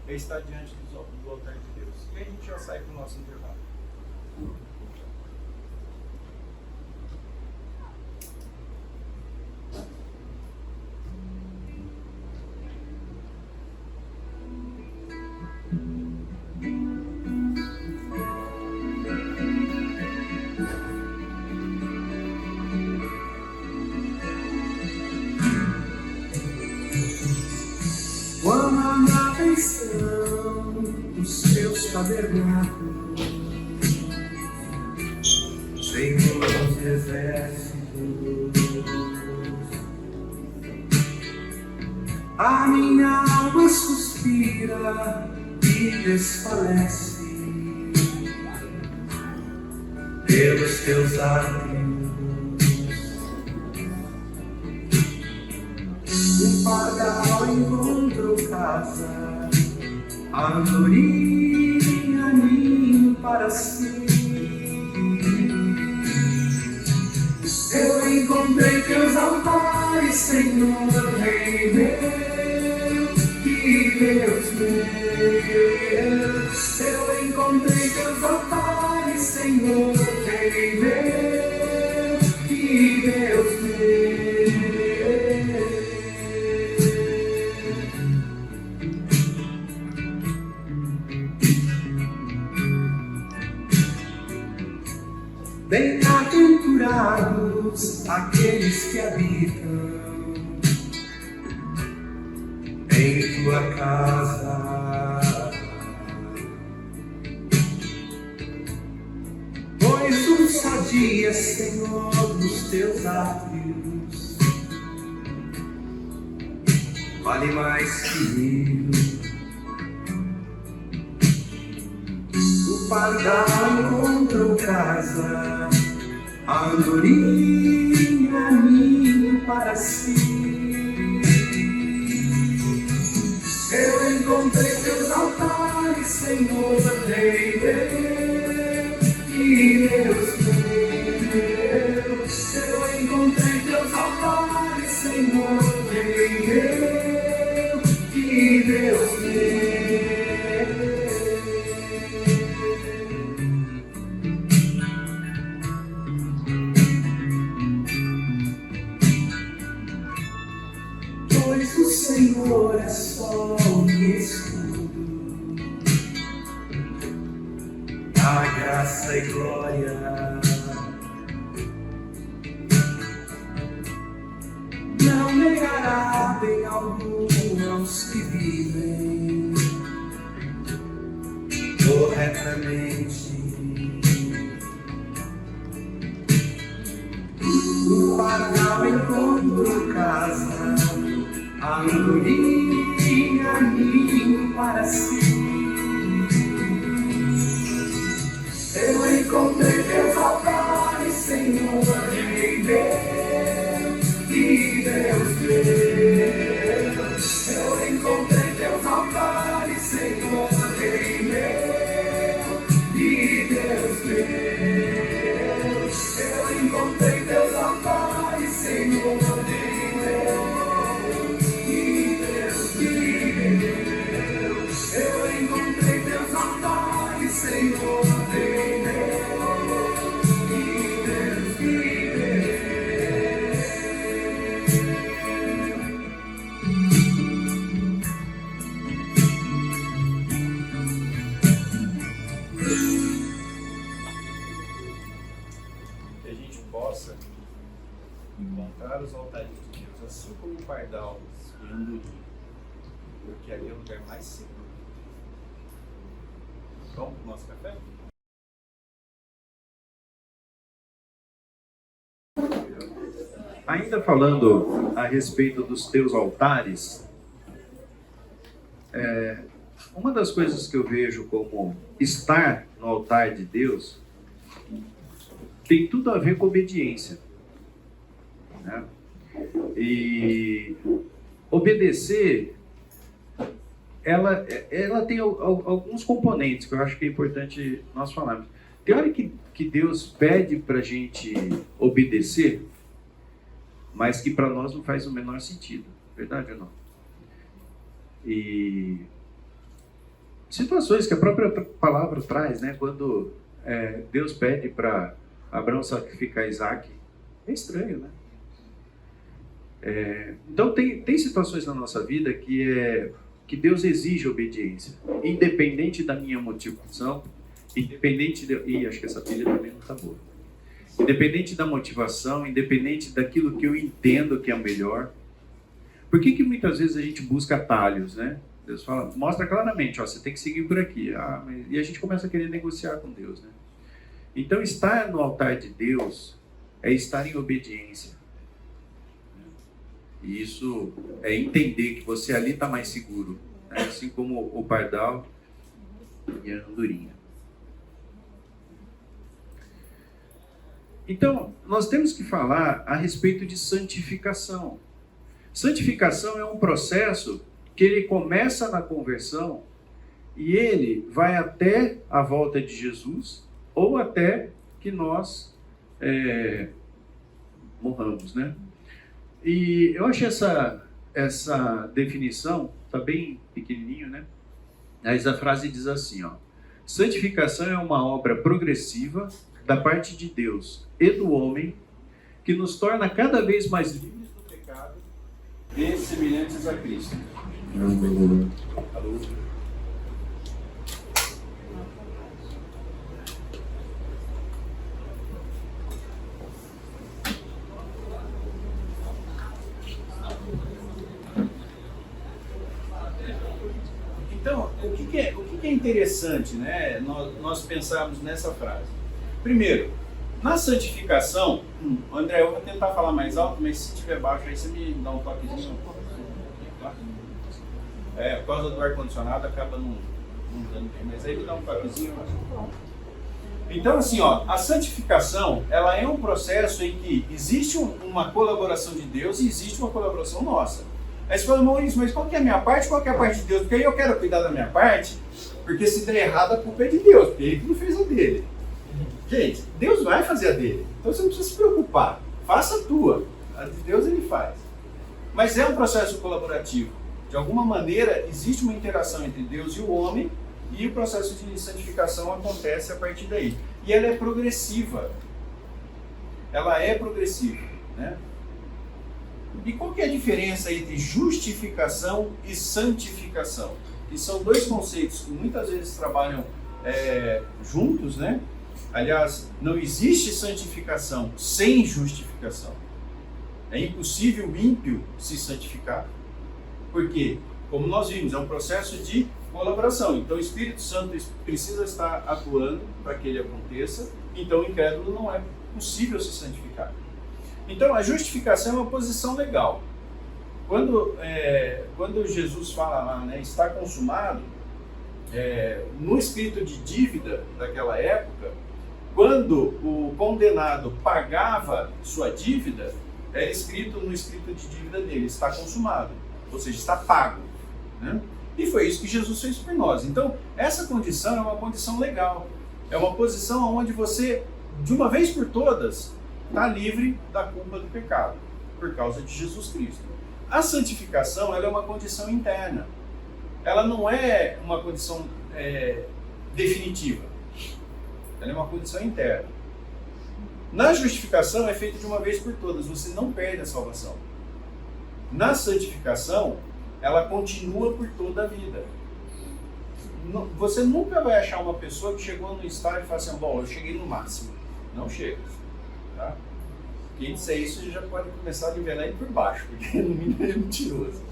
é estar diante do altar de Deus. E aí a gente já sai para o nosso intervalo. Quando na atenção dos seus tabernáculos, Senhor dos exércitos, A minha alma suspira e desfalece pelos teus átrios. Um pardal encontrou casa, a andorinha ninho para si. Eu encontrei teus altares, Senhor, Rei meu, que Deus meu. Eu encontrei teus altares, Senhor, Rei meu, que Deus meu. Bem-aventurados aqueles que habitam em tua casa, pois um só dia, Senhor, dos teus átrios vale mais que mil. O pardal encontrou casa, a andorinha ninho para si. Eu encontrei teus altares, Senhor, Rei meu, que Deus meu. Eu encontrei teus altares, Senhor, Rei meu, que Deus meu. Pois o Senhor é sol e escudo, a graça e glória. Não negará bem algum aos que vivem corretamente. O pardal encontrou casa, a andorinha ninho para si. Eu encontrei teus altares, Senhor, Rei meu, que Deus meu. Eu encontrei teus altares, Senhor, Rei meu, que Deus meu. Eu encontrei teus altares, Senhor, Rei meu, que Deus meu. Eu encontrei teus altares, Senhor, Rei meu, que Deus meu. Que a gente possa encontrar os altares de Deus, assim como o pardal e andorinha, porque ali é o lugar mais seguro. Vamos pro nosso café? Ainda falando a respeito dos teus altares, uma das coisas que eu vejo como estar no altar de Deus tem tudo a ver com obediência, né? E obedecer, ela tem alguns componentes que eu acho que é importante nós falarmos. Tem hora que Deus pede para a gente obedecer, mas que para nós não faz o menor sentido, verdade ou não? E situações que a própria palavra traz, né? Quando Deus pede para Abraão sacrificar Isaac, é estranho, né? Então tem situações na nossa vida que Deus exige obediência, independente da minha motivação, independente acho que essa pilha também não está boa. Independente da motivação, independente daquilo que eu entendo que é o melhor. Por que muitas vezes a gente busca atalhos, né? Deus fala, mostra claramente, ó, você tem que seguir por aqui. E a gente começa a querer negociar com Deus, né? Então, estar no altar de Deus é estar em obediência. E isso é entender que você ali está mais seguro, né? Assim como o pardal e a andorinha. Então, nós temos que falar a respeito de santificação. Santificação é um processo que ele começa na conversão e ele vai até a volta de Jesus ou até que nós morramos, né? E eu achei essa definição, está bem pequenininho, né? Mas a frase diz assim, ó: santificação é uma obra progressiva da parte de Deus e do homem que nos torna cada vez mais livres do pecado E semelhantes a Cristo. Alô? Então, o que é interessante, né, nós pensarmos nessa frase? Primeiro, na santificação, André, eu vou tentar falar mais alto, mas se estiver baixo aí você me dá um toquezinho. Por causa do ar-condicionado acaba não dando bem, mas aí me dá um toquezinho. Então, assim, ó, a santificação, ela é um processo em que existe uma colaboração de Deus e existe uma colaboração nossa. Aí você fala, Maurício, mas qual que é a minha parte, qual que é a parte de Deus? Porque aí eu quero cuidar da minha parte, porque se der errado a culpa é de Deus, porque ele que não fez a dele. Gente, Deus vai fazer a dele, então você não precisa se preocupar, faça a tua, a de Deus ele faz. Mas é um processo colaborativo, de alguma maneira existe uma interação entre Deus e o homem, e o processo de santificação acontece a partir daí. E ela é progressiva, né? E qual que é a diferença entre justificação e santificação? Que são dois conceitos que muitas vezes trabalham juntos, né? Aliás, não existe santificação sem justificação. É impossível o ímpio se santificar. Por quê? Como nós vimos, é um processo de colaboração. Então o Espírito Santo precisa estar atuando para que ele aconteça. Então o incrédulo não é possível se santificar. Então a justificação é uma posição legal. Quando Jesus fala lá, né, está consumado, no escrito de dívida daquela época, quando o condenado pagava sua dívida, era escrito no escrito de dívida dele, está consumado, ou seja, está pago, né? E foi isso que Jesus fez por nós. Então, essa condição é uma condição legal, é uma posição onde você, de uma vez por todas, está livre da culpa do pecado, por causa de Jesus Cristo. A santificação, ela é uma condição interna, ela não é uma condição definitiva, ela é uma condição interna. Na justificação é feito de uma vez por todas, você não perde a salvação. Na santificação, ela continua por toda a vida. Você nunca vai achar uma pessoa que chegou no estágio e fala assim, bom, eu cheguei no máximo. Não chega. Tá? Quem disser isso já pode começar a nivelar ele por baixo, porque no mínimo é mentiroso.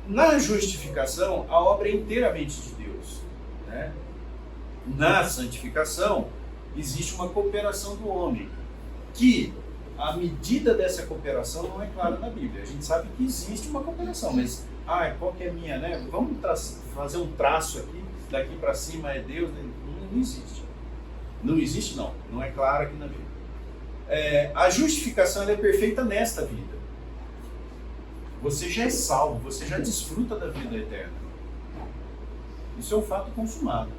Na justificação, a obra é inteiramente de Deus, né? Na santificação, existe uma cooperação do homem, que a medida dessa cooperação não é clara na Bíblia. A gente sabe que existe uma cooperação, mas qual que é a minha, né? Vamos fazer um traço aqui, daqui para cima é Deus, não existe. Não existe, não é claro aqui na Bíblia. A justificação ela é perfeita nesta vida. Você já é salvo, você já desfruta da vida eterna. Isso é um fato consumado.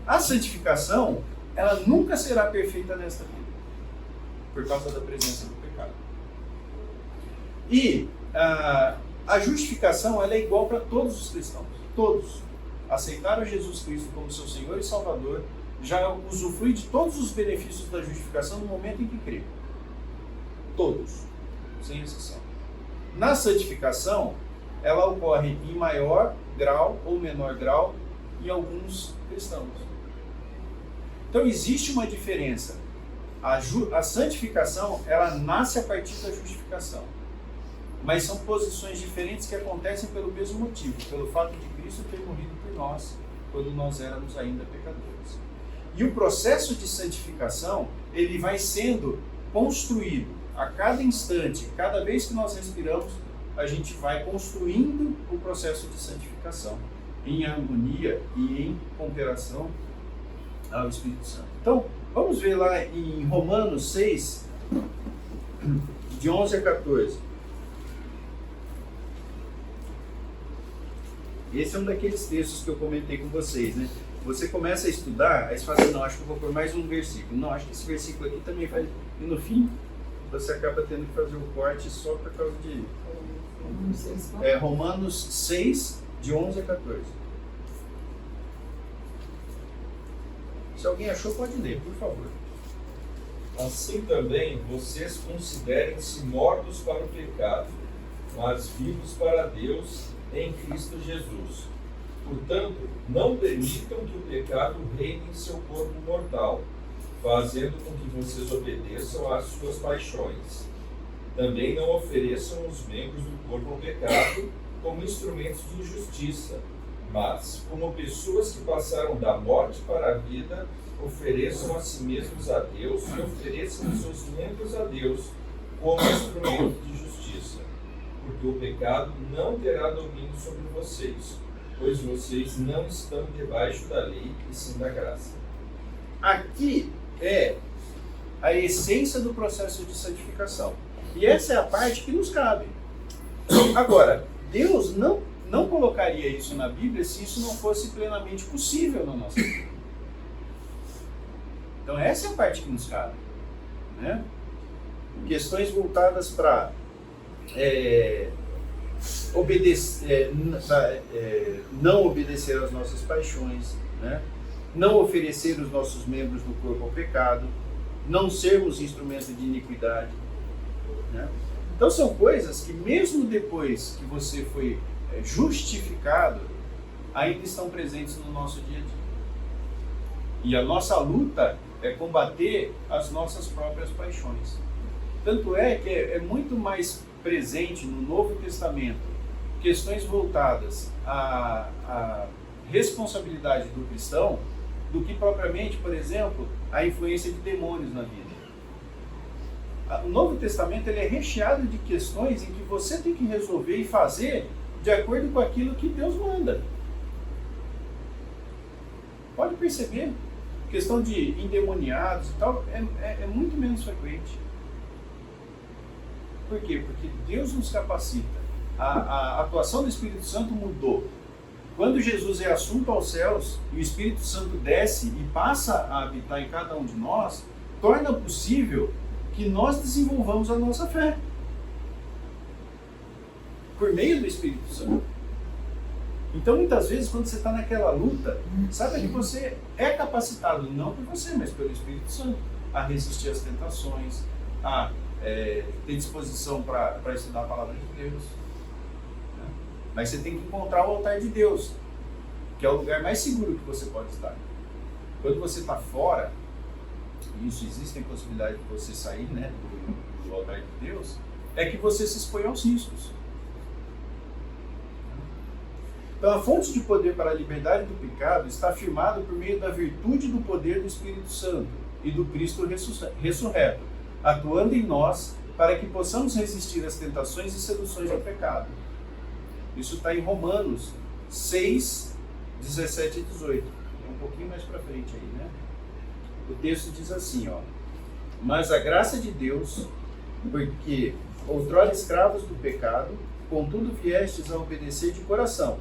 A santificação, ela nunca será perfeita nesta vida, por causa da presença do pecado. E a justificação, ela é igual para todos os cristãos. Todos aceitaram Jesus Cristo como seu Senhor e Salvador, já usufruem de todos os benefícios da justificação no momento em que crê. Todos, sem exceção. Na santificação, ela ocorre em maior grau ou menor grau em alguns cristãos. Então existe uma diferença. A santificação, ela nasce a partir da justificação. Mas são posições diferentes que acontecem pelo mesmo motivo, pelo fato de Cristo ter morrido por nós, quando nós éramos ainda pecadores. E o processo de santificação, ele vai sendo construído a cada instante, cada vez que nós respiramos, a gente vai construindo o processo de santificação em harmonia e em cooperação ao Espírito Santo. Então, vamos ver lá em Romanos 6, de 11 a 14. Esse é um daqueles textos que eu comentei com vocês, né? Você começa a estudar, aí você fala assim, não, acho que eu vou pôr mais um versículo. Não, acho que esse versículo aqui também faz... E no fim, você acaba tendo que fazer o corte só por causa de... Romanos 6, de 11 a 14. Se alguém achou, pode ler, por favor. Assim também vocês considerem-se mortos para o pecado, mas vivos para Deus em Cristo Jesus. Portanto, não permitam que o pecado reine em seu corpo mortal, fazendo com que vocês obedeçam às suas paixões. Também não ofereçam os membros do corpo ao pecado como instrumentos de injustiça, mas, como pessoas que passaram da morte para a vida, ofereçam a si mesmos a Deus e ofereçam os seus membros a Deus como instrumento de justiça. Porque o pecado não terá domínio sobre vocês, pois vocês não estão debaixo da lei e sim da graça. Aqui é a essência do processo de santificação. E essa é a parte que nos cabe. Agora, Deus não colocaria isso na Bíblia se isso não fosse plenamente possível na nossa vida. Então essa é a parte que nos cabe, né? Questões voltadas para não obedecer às nossas paixões, né? Não oferecer os nossos membros no corpo ao pecado, não sermos instrumento de iniquidade, né? Então são coisas que mesmo depois que você foi justificado, ainda estão presentes no nosso dia a dia. E a nossa luta é combater as nossas próprias paixões. Tanto é que é muito mais presente no Novo Testamento questões voltadas à responsabilidade do cristão do que propriamente, por exemplo, a influência de demônios na vida. O Novo Testamento ele é recheado de questões em que você tem que resolver e fazer de acordo com aquilo que Deus manda. Pode perceber, questão de endemoniados e tal é muito menos frequente. Por quê? Porque Deus nos capacita. A atuação do Espírito Santo mudou. Quando Jesus é assunto aos céus e o Espírito Santo desce e passa a habitar em cada um de nós, torna possível que nós desenvolvamos a nossa fé por meio do Espírito Santo. Então, muitas vezes, quando você está naquela luta, sabe que você é capacitado, não por você, mas pelo Espírito Santo, a resistir às tentações, a ter disposição para estudar a palavra de Deus. Né? Mas você tem que encontrar o altar de Deus, que é o lugar mais seguro que você pode estar. Quando você está fora, e isso existe a possibilidade de você sair, né, do altar de Deus, é que você se expõe aos riscos. Então, a fonte de poder para a liberdade do pecado está firmada por meio da virtude do poder do Espírito Santo e do Cristo ressurreto, atuando em nós para que possamos resistir às tentações e seduções do pecado. Isso está em Romanos 6, 17 e 18. É um pouquinho mais para frente aí, né? O texto diz assim, ó: mas a graça de Deus, porque outrora escravos do pecado, contudo viestes a obedecer de coração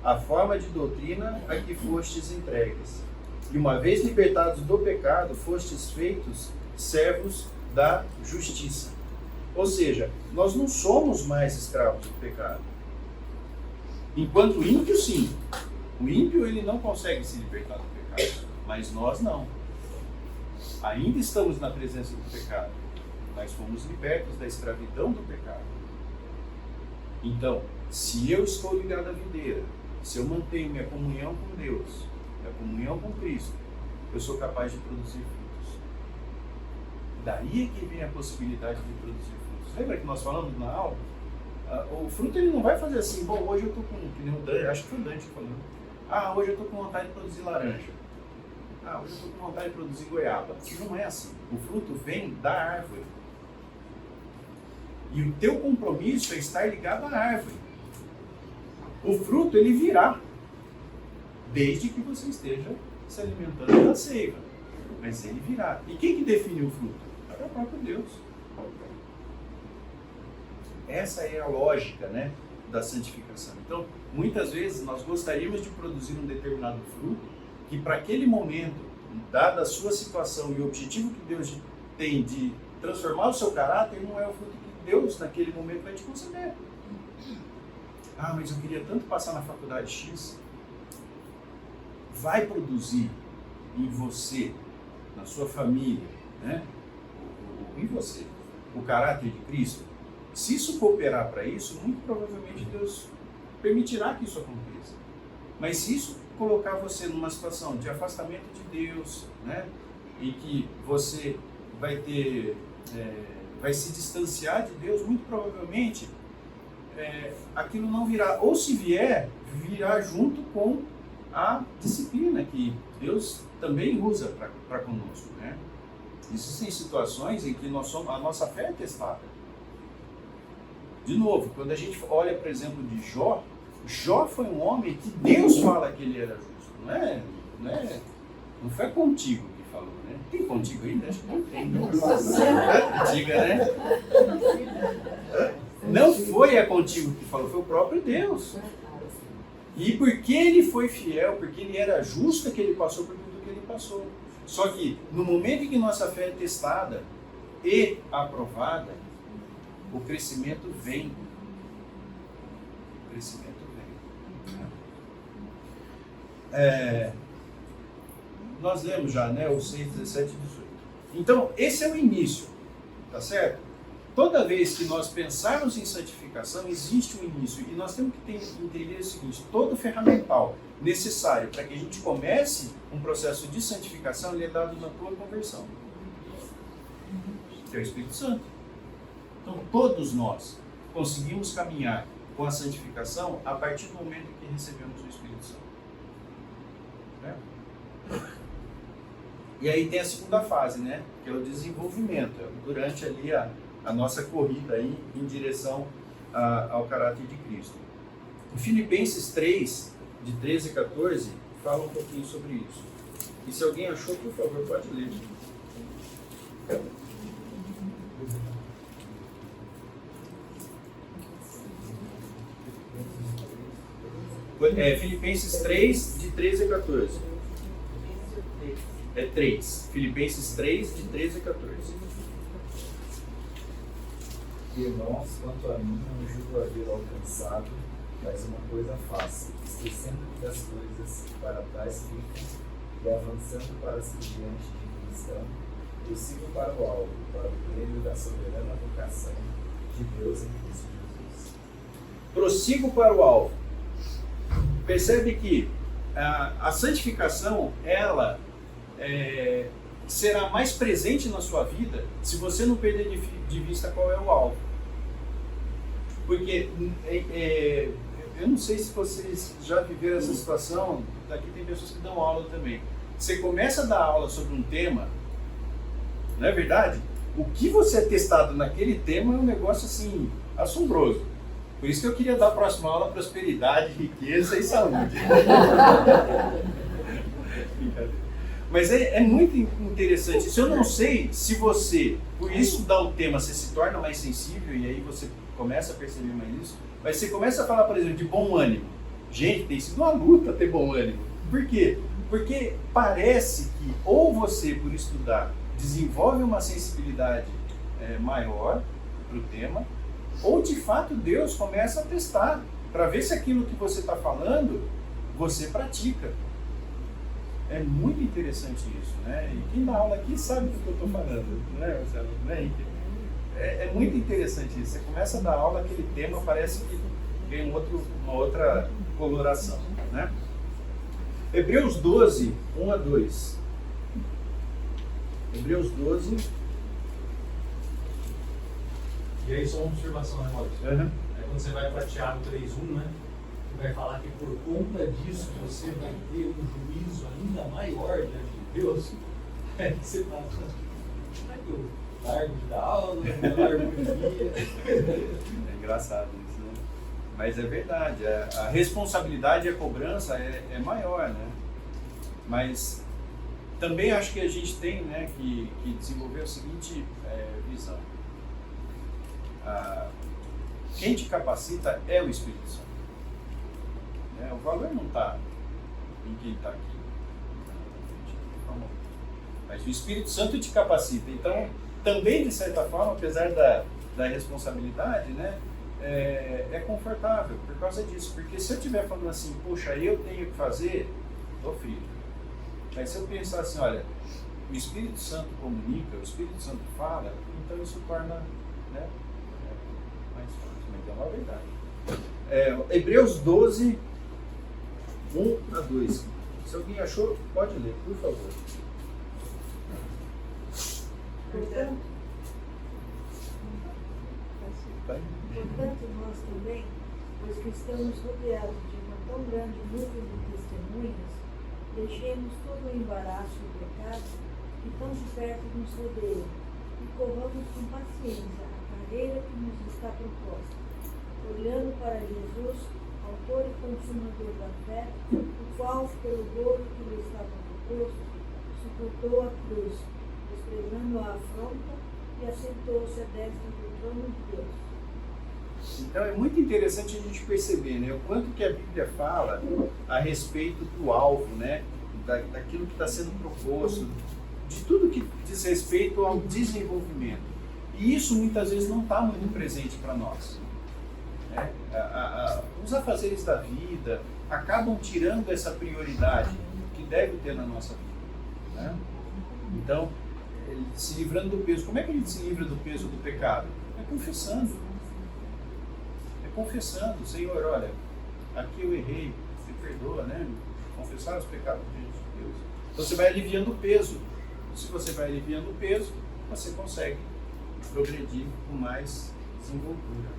a forma de doutrina a que fostes entregues. E uma vez libertados do pecado, fostes feitos servos da justiça. Ou seja, nós não somos mais escravos do pecado. Enquanto o ímpio, sim. O ímpio, ele não consegue se libertar do pecado, mas nós não. Ainda estamos na presença do pecado, mas fomos libertos da escravidão do pecado. Então, se eu estou ligado à videira, se eu mantenho minha comunhão com Deus, minha comunhão com Cristo, eu sou capaz de produzir frutos. Daí é que vem a possibilidade de produzir frutos. Lembra que nós falamos na aula? O fruto ele não vai fazer assim, bom, hoje eu estou com, que nem o Dante, acho que foi o Dante que falou, hoje eu estou com vontade de produzir laranja. Hoje eu estou com vontade de produzir goiaba. Não é assim. O fruto vem da árvore. E o teu compromisso é estar ligado à árvore. O fruto, ele virá, desde que você esteja se alimentando da seiva. Mas ele virá. E quem que define o fruto? É o próprio Deus. Essa é a lógica, né, da santificação. Então, muitas vezes nós gostaríamos de produzir um determinado fruto que para aquele momento, dada a sua situação e o objetivo que Deus tem de transformar o seu caráter, não é o fruto que Deus naquele momento vai te conceder. Ah, mas eu queria tanto passar na faculdade X. Vai produzir em você, na sua família, né, em você, o caráter de Cristo? Se isso cooperar para isso, muito provavelmente Deus permitirá que isso aconteça. Mas se isso colocar você numa situação de afastamento de Deus, né, e que você vai vai se distanciar de Deus, muito provavelmente aquilo não virá. Ou se vier, virá junto com a disciplina que Deus também usa para conosco, né? Existem situações em que a nossa fé é testada. De novo, quando a gente olha, por exemplo, de Jó, Jó foi um homem que Deus fala que ele era justo, não foi contigo que falou, né? Tem contigo ainda? Acho que não tem. Diga, né? Não foi a contigo que falou, foi o próprio Deus. E porque ele foi fiel, porque ele era justo, que ele passou por tudo que ele passou. Só que no momento em que nossa fé é testada e aprovada, o crescimento vem. O crescimento vem. Nós lemos já, né, o 6, 17 e 18. Então, esse é o início, tá certo? Toda vez que nós pensarmos em santificação, existe um início. E nós temos que entender o seguinte: todo ferramental necessário para que a gente comece um processo de santificação, ele é dado na tua conversão, que é o Espírito Santo. Então, todos nós conseguimos caminhar com a santificação a partir do momento em que recebemos o Espírito Santo. Né? E aí tem a segunda fase, né? Que é o desenvolvimento, durante ali a nossa corrida aí em direção ao caráter de Cristo. Em Filipenses 3, de 13 a 14, fala um pouquinho sobre isso. E se alguém achou, por favor, pode ler. Filipenses 3, de 13 a 14. É 3. Filipenses 3, de 13 a 14. Irmãos, quanto a mim, não julgo haver alcançado, mas uma coisa faço, esquecendo das coisas que para trás ficam e avançando para seguir diante de Cristo, eu sigo para o alvo, para o prêmio da soberana vocação de Deus em Cristo Jesus. Prossigo para o alvo. Percebe que a santificação, ela será mais presente na sua vida se você não perder de vista qual é o alvo. Porque eu não sei se vocês já viveram essa situação, aqui tem pessoas que dão aula também. Você começa a dar aula sobre um tema, não é verdade? O que você é testado naquele tema é um negócio assim, assombroso. Por isso que eu queria dar a próxima aula prosperidade, riqueza e saúde. Mas é muito interessante. Isso eu não sei se você, por estudar o tema, você se torna mais sensível e aí você começa a perceber mais isso. Mas você começa a falar, por exemplo, de bom ânimo. Gente, tem sido uma luta ter bom ânimo. Por quê? Porque parece que ou você, por estudar, desenvolve uma sensibilidade maior para o tema, ou de fato Deus começa a testar para ver se aquilo que você está falando, você pratica. É muito interessante isso, né? E quem dá aula aqui sabe do que eu estou falando, né, Marcelo? Né? É muito interessante isso. Você começa a dar aula, aquele tema parece que vem uma outra coloração, né? Hebreus 12, 1 a 2. Hebreus 12. E aí só uma observação, né, Maurício? Uhum. Quando você vai para Tiago 3:1, né? Que vai falar que por conta disso você vai ter um juízo ainda maior diante de Deus. Você fala, será que eu largo de dar aula, largo de dia. É engraçado isso, né? Mas é verdade, a responsabilidade e a cobrança é maior, né? Mas também acho que a gente tem, né, que desenvolver a seguinte visão. Quem te capacita é o Espírito Santo. O valor não está em quem está aqui. Mas o Espírito Santo te capacita. Então, também, de certa forma, apesar da responsabilidade, né, é confortável por causa disso. Porque se eu estiver falando assim, poxa, eu tenho que fazer, estou frio. Mas se eu pensar assim, olha, o Espírito Santo comunica, o Espírito Santo fala, então isso torna, né, mais fácil. Mas é uma verdade. Hebreus 12, 1-2. Se alguém achou, pode ler, por favor. Portanto, nós também, pois que estamos rodeados de uma tão grande número de testemunhas, deixemos todo o embaraço e o pecado que tão de perto nos rodeia e corramos com paciência a carreira que nos está proposta, olhando para Jesus, autor e consumador da fé, o qual, pelo gozo que lhe estava proposto, suportou a cruz, desprezando a afronta, e assentou-se à destra do trono de Deus. Então é muito interessante a gente perceber, né, o quanto que a Bíblia fala a respeito do alvo, né, daquilo que está sendo proposto, de tudo que diz respeito ao desenvolvimento. E isso muitas vezes não está muito presente para nós. Né? Os afazeres da vida acabam tirando essa prioridade que deve ter na nossa vida. Né? Então, se livrando do peso. Como é que a gente se livra do peso do pecado? É confessando. Confessando, Senhor, olha, aqui eu errei, me perdoa, né? Confessar os pecados diante de Deus. Então você vai aliviando o peso. Se você vai aliviando o peso, você consegue progredir com mais desenvoltura.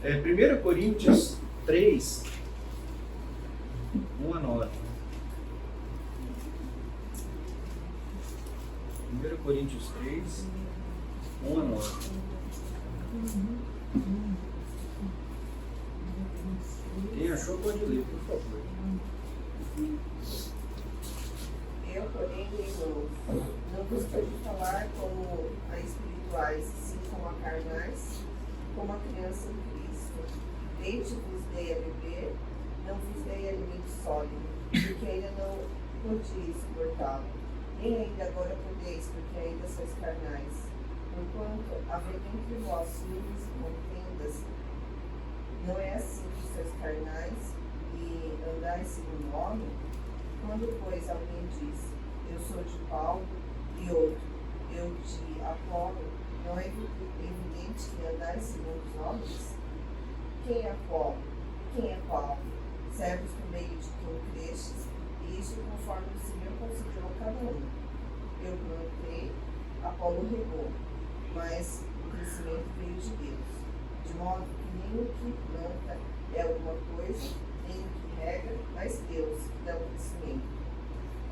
1 Coríntios 3, 1-9. 1 Coríntios 3, 1-9. Quem achou pode ler, por favor. Eu, porém, irmãos, não vos quero falar como a espirituais, sim como a carnais, como a criança em Cristo. Leite vos dei a beber, não vos dei alimento sólido, porque ainda não podíeis suportá-lo. Nem ainda agora podeis, porque ainda sois carnais. Porquanto, havendo entre vós ciúmes e contendas, não é assim que sois carnais e andais segundo o homem? Quando, pois, alguém diz, eu sou de Paulo, e outro, eu de Apolo, não é evidente que andais segundo os homens? Quem é Apolo? Quem é Paulo? Servos por meio de quem crestes, e isso conforme o Senhor considerou cada um. Eu plantei, Apolo regou, mas o crescimento veio de Deus. De modo que nem o que planta é alguma coisa, nem o que rega, mas Deus que dá o crescimento.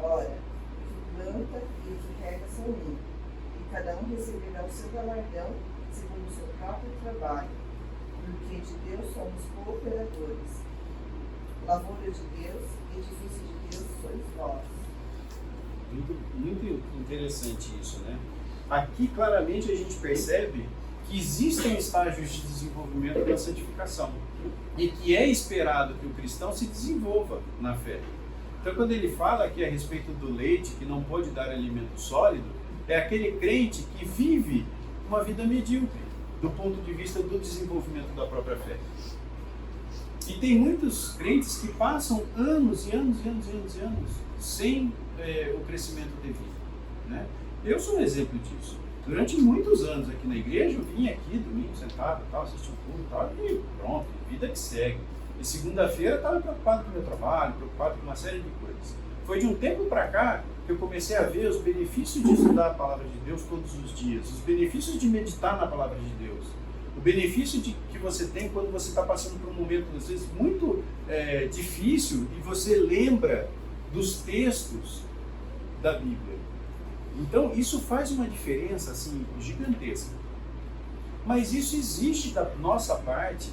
Ora, o que planta e o que rega são um, e cada um receberá o seu galardão segundo o seu próprio trabalho, porque de Deus somos cooperadores. Lavoura de Deus, edifício de Deus sois vós. Muito interessante isso, né? Aqui claramente a gente percebe que existem estágios de desenvolvimento da santificação e que é esperado que o cristão se desenvolva na fé. Então, quando ele fala aqui a respeito do leite, que não pode dar alimento sólido, é aquele crente que vive uma vida medíocre do ponto de vista do desenvolvimento da própria fé. E tem muitos crentes que passam anos e anos e anos e anos e anos sem o crescimento devido, né? Eu sou um exemplo disso. Durante muitos anos aqui na igreja, eu vinha aqui, domingo, sentado, tal, assistia um culto, tal, e pronto, vida que segue. E segunda-feira eu estava preocupado com o meu trabalho, preocupado com uma série de coisas. Foi de um tempo para cá que eu comecei a ver os benefícios de estudar a palavra de Deus todos os dias, os benefícios de meditar na palavra de Deus, o benefício que você tem quando você está passando por um momento, às vezes, muito difícil, e você lembra dos textos da Bíblia. Então, isso faz uma diferença assim, gigantesca. Mas isso existe da nossa parte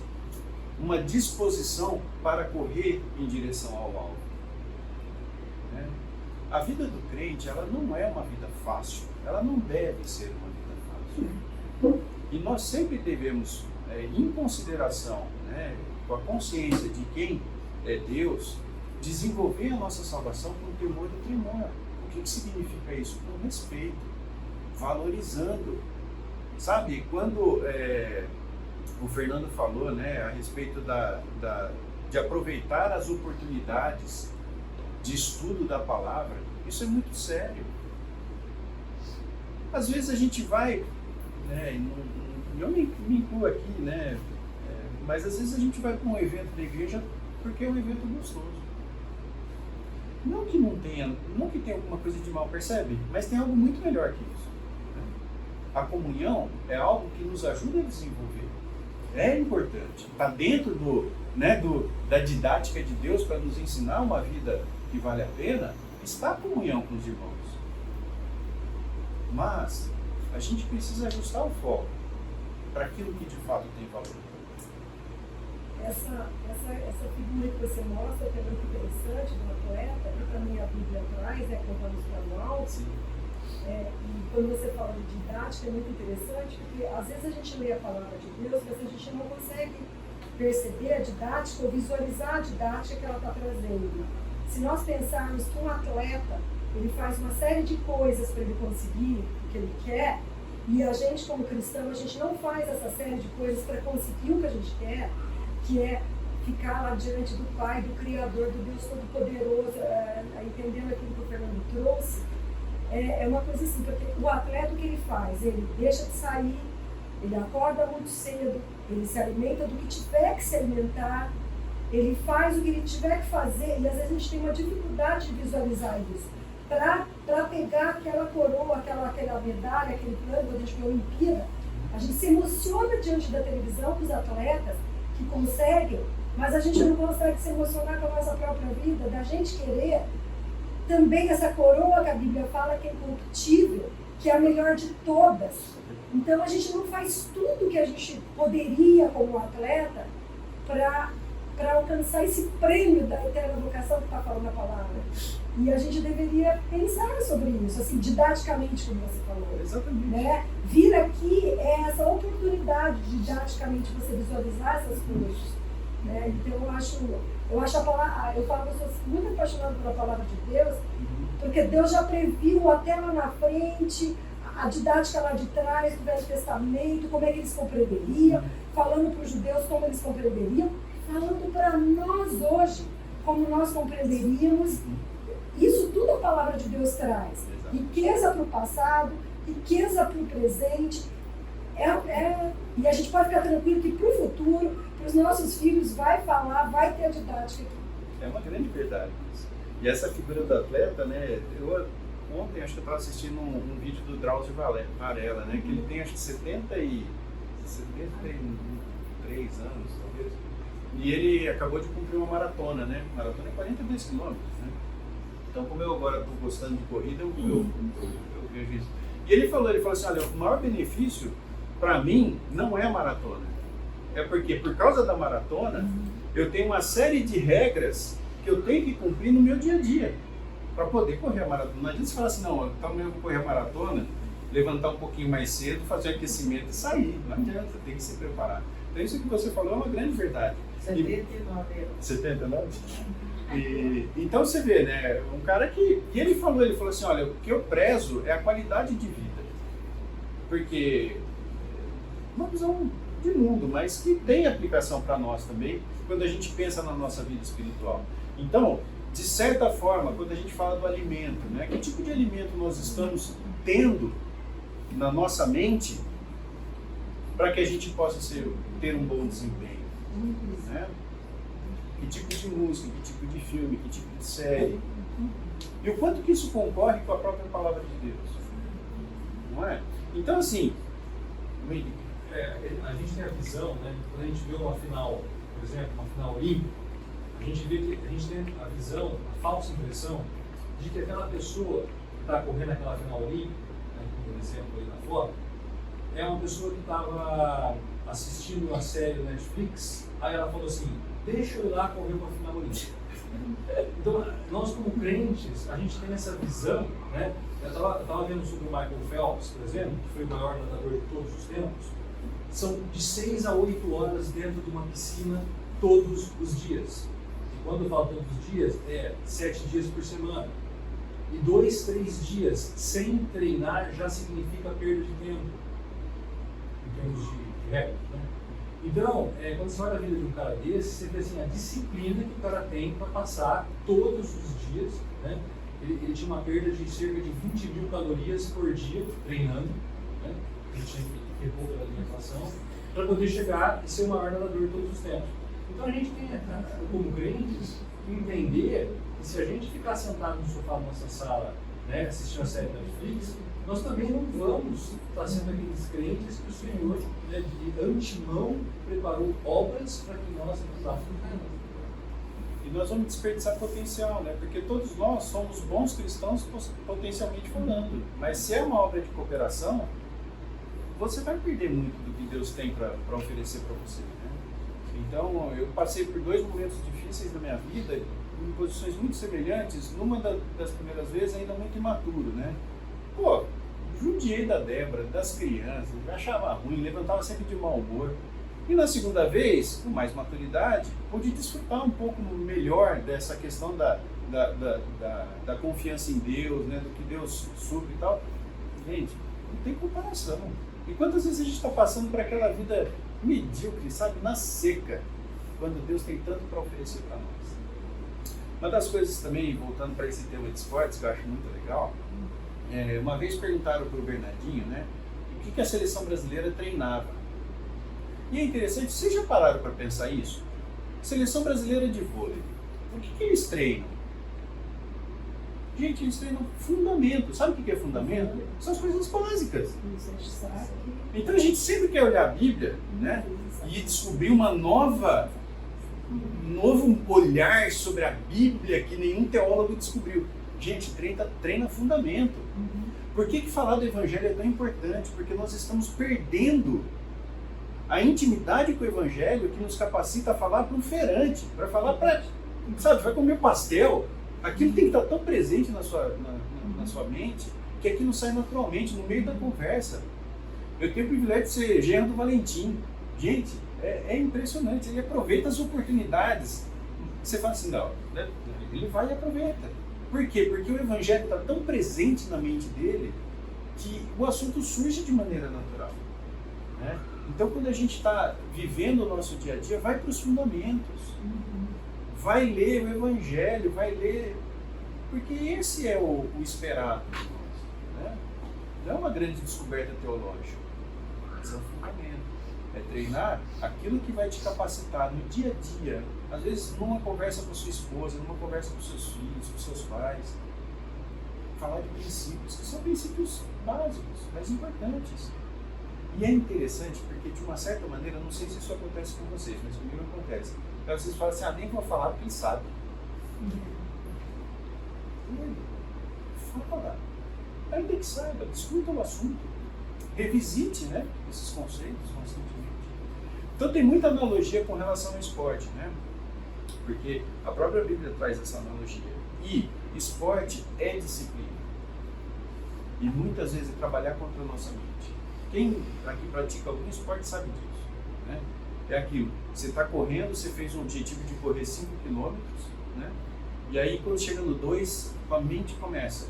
uma disposição para correr em direção ao alvo. Né? A vida do crente, ela não é uma vida fácil. Ela não deve ser uma vida fácil. E nós sempre devemos, em consideração, né, com a consciência de quem é Deus, desenvolver a nossa salvação com temor e tremor. O que significa isso? Com respeito, valorizando. Sabe, quando o Fernando falou, né, a respeito de aproveitar as oportunidades de estudo da palavra, isso é muito sério. Às vezes a gente vai, né, eu me incluo aqui, né, mas às vezes a gente vai para um evento da igreja porque é um evento gostoso. Não que tenha alguma coisa de mal, percebe? Mas tem algo muito melhor que isso. A comunhão é algo que nos ajuda a desenvolver. É importante. Está dentro da didática de Deus para nos ensinar uma vida que vale a pena. Está a comunhão com os irmãos. Mas a gente precisa ajustar o foco para aquilo que de fato tem valor. Essa figura que você mostra que é muito interessante do atleta, e também a Bíblia traz, contando para o alto. E quando você fala de didática é muito interessante, porque às vezes a gente lê a palavra de Deus, mas a gente não consegue perceber a didática ou visualizar a didática que ela está trazendo. Se nós pensarmos que um atleta, ele faz uma série de coisas para ele conseguir o que ele quer, e a gente como cristão, a gente não faz essa série de coisas para conseguir o que a gente quer, que é ficar lá diante do Pai, do Criador, do Deus Todo-Poderoso, entendendo aquilo que o Fernando trouxe. É uma coisa assim, porque o atleta, o que ele faz? Ele deixa de sair, ele acorda muito cedo, ele se alimenta do que tiver que se alimentar, ele faz o que ele tiver que fazer, e às vezes a gente tem uma dificuldade de visualizar isso. Para pegar aquela coroa, aquela medalha, aquele plano, quando a gente vê a Olimpíada, a gente se emociona diante da televisão com os atletas que conseguem, mas a gente não consegue se emocionar com a nossa própria vida, da gente querer também essa coroa que a Bíblia fala que é incorruptível, que é a melhor de todas. Então a gente não faz tudo o que a gente poderia como atleta para alcançar esse prêmio da eterna vocação que está falando a palavra. E a gente deveria pensar sobre isso, assim, didaticamente, como você falou. Exatamente. Né? Vir aqui é essa oportunidade de didaticamente você visualizar essas coisas. Né? Então eu acho a palavra, eu falo que eu sou muito apaixonada pela palavra de Deus, porque Deus já previu até lá na frente a didática lá de trás do Velho Testamento, como é que eles compreenderiam, falando para os judeus como eles compreenderiam, falando para nós hoje como nós compreenderíamos. Isso tudo a palavra de Deus traz. Riqueza para o passado, riqueza para o presente. E a gente pode ficar tranquilo que para o futuro, para os nossos filhos, vai falar, vai ter a didática aqui. É uma grande verdade isso. E essa figura do atleta, né? Ontem acho que eu estava assistindo um vídeo do Drauzio Varela, né? Que ele tem acho que 73 anos, talvez. E ele acabou de cumprir uma maratona, né? Maratona é 42 quilômetros, né? Então, como eu agora estou gostando de corrida, eu vejo isso. E ele falou assim, olha, o maior benefício para mim não é a maratona. É porque, por causa da maratona, eu tenho uma série de regras que eu tenho que cumprir no meu dia a dia para poder correr a maratona. Não adianta você falar assim, não, então eu vou correr a maratona, levantar um pouquinho mais cedo, fazer aquecimento e sair. Não adianta, tem que se preparar. Então, isso que você falou é uma grande verdade. 79 anos. 79? Então você vê, né, um cara que... E ele falou assim, olha, o que eu prezo é a qualidade de vida. Porque uma visão de mundo, mas que tem aplicação para nós também, quando a gente pensa na nossa vida espiritual. Então, de certa forma, quando a gente fala do alimento, né, que tipo de alimento nós estamos tendo na nossa mente para que a gente possa ter um bom desempenho? Né? Que tipo de música, que tipo de filme, que tipo de série. E o quanto que isso concorre com a própria palavra de Deus. Não é? Então, assim, a gente tem a visão, né? Quando a gente vê uma final, por exemplo, uma final olímpica, a gente tem a visão, a falsa impressão de que aquela pessoa está correndo aquela final olímpica, né, por exemplo, aí na foto, é uma pessoa que estava assistindo uma série na Netflix, aí ela falou assim, deixa eu ir lá correr uma final olímpica. Então, nós como crentes, a gente tem essa visão, né? Eu estava vendo sobre o Michael Phelps, por exemplo, que foi o maior nadador de todos os tempos. São de 6 a 8 horas dentro de uma piscina todos os dias. E quando eu falo todos os dias, é 7 dias por semana. E 2, 3 dias sem treinar já significa perda de tempo, em termos de recorde, né? Então, quando você olha a vida de um cara desse, você vê assim, a disciplina que o cara tem para passar todos os dias, né? Ele tinha uma perda de cerca de 20 mil calorias por dia treinando, né? Ele tinha que repor pela alimentação, para poder chegar e ser o maior nadador de todos os tempos. Então a gente tem, como crentes, entender que se a gente ficar sentado no sofá da nossa sala, né, assistindo a série da Netflix, nós também não vamos estar sendo aqueles crentes que o Senhor, né, de antemão preparou obras para que nós executássemos. E nós vamos desperdiçar potencial, né? Porque todos nós somos bons cristãos potencialmente falando. Mas se é uma obra de cooperação, você vai perder muito do que Deus tem para oferecer para você, né? Então, eu passei por 2 momentos difíceis da minha vida, em posições muito semelhantes, numa das primeiras vezes ainda muito imaturo, né? Pô, judiei da Débora, das crianças, achava ruim, levantava sempre de mau humor. E na segunda vez, com mais maturidade, pude desfrutar um pouco melhor dessa questão da confiança em Deus, né, do que Deus supre e tal. Gente, não tem comparação. E quantas vezes a gente está passando por aquela vida medíocre, sabe, na seca, quando Deus tem tanto para oferecer para nós. Uma das coisas também, voltando para esse tema de esportes, que eu acho muito legal, uma vez perguntaram para o Bernardinho, né, o que a seleção brasileira treinava. E é interessante, vocês já pararam para pensar isso? Seleção brasileira de vôlei, o que eles treinam? Gente, eles treinam fundamento. Sabe o que é fundamento? São as coisas básicas. Então a gente sempre quer olhar a Bíblia, né, e descobrir um novo olhar sobre a Bíblia que nenhum teólogo descobriu. Gente, treina fundamento. Por que falar do Evangelho é tão importante? Porque nós estamos perdendo a intimidade com o Evangelho que nos capacita a falar para um feirante, para falar para, sabe, vai comer pastel, aquilo tem que estar tão presente na sua mente que aquilo sai naturalmente, no meio da conversa. Eu tenho o privilégio de ser genro do Valentim. Gente, é impressionante, ele aproveita as oportunidades. Você fala assim, não, né? Ele vai e aproveita. Por quê? Porque o Evangelho está tão presente na mente dele que o assunto surge de maneira natural, né? Então, quando a gente está vivendo o nosso dia a dia, vai para os fundamentos. Vai ler o Evangelho, vai ler... Porque esse é o esperado de nós, né? Não é uma grande descoberta teológica, mas é um fundamento. É treinar aquilo que vai te capacitar no dia a dia. Às vezes, numa conversa com sua esposa, numa conversa com seus filhos, com seus pais. Falar de princípios, que são princípios básicos, mas importantes. E é interessante porque, de uma certa maneira, não sei se isso acontece com vocês, mas comigo acontece. Então vocês falam assim, nem vou falar porque ele sabe. Fala. Ainda que saiba, discuta o assunto. Revisite, né, esses conceitos constantemente. Então tem muita analogia com relação ao esporte, né? Porque a própria Bíblia traz essa analogia. E esporte é disciplina. E muitas vezes é trabalhar contra a nossa mente. Quem aqui pratica algum esporte sabe disso, né? É aquilo, você está correndo, você fez um objetivo de correr 5 km, né? E aí quando chega no 2, a mente começa,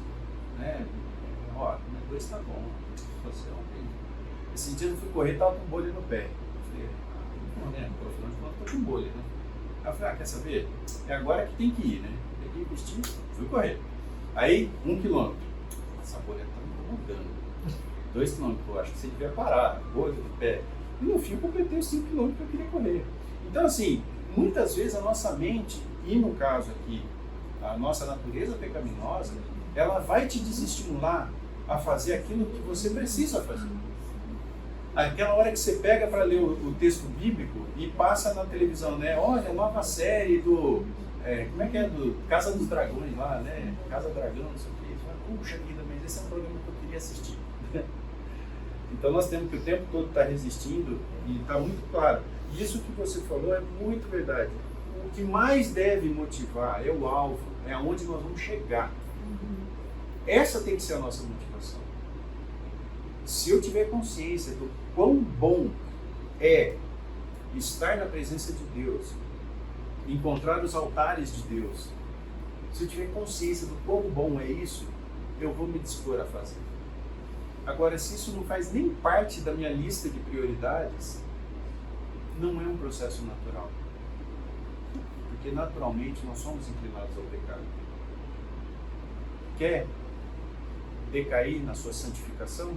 né? Ó, no 2 tá bom, você ontem. Esse dia eu fui correr e estava com bolha no pé. Eu falei, afinal de contas eu tô com bolha, né? Aí eu falei, quer saber? É agora que tem que ir, né? Peguei o vestido, fui correr. Aí, 1 km. Essa bolha tá me incomodando. 2 km, eu acho que você devia parar, bolha do pé. E no fim eu completei os 5 km que eu queria correr. Então assim, muitas vezes a nossa mente, e no caso aqui, a nossa natureza pecaminosa, ela vai te desestimular a fazer aquilo que você precisa fazer. Aquela hora que você pega para ler o texto bíblico e passa na televisão, né? Olha, nova série como é que é? Do Casa dos Dragões lá, né? Casa Dragão, não sei o que. Puxa vida, esse é um programa que eu queria assistir. Então nós temos que o tempo todo estar resistindo e está muito claro. E isso que você falou é muito verdade. O que mais deve motivar é o alvo, é aonde nós vamos chegar. Essa tem que ser a nossa motivação. Se eu tiver consciência do quão bom é estar na presença de Deus, encontrar os altares de Deus, se eu tiver consciência do quão bom é isso, eu vou me dispor a fazer. Agora, se isso não faz nem parte da minha lista de prioridades, não é um processo natural. Porque naturalmente nós somos inclinados ao pecado. Quer decair na sua santificação?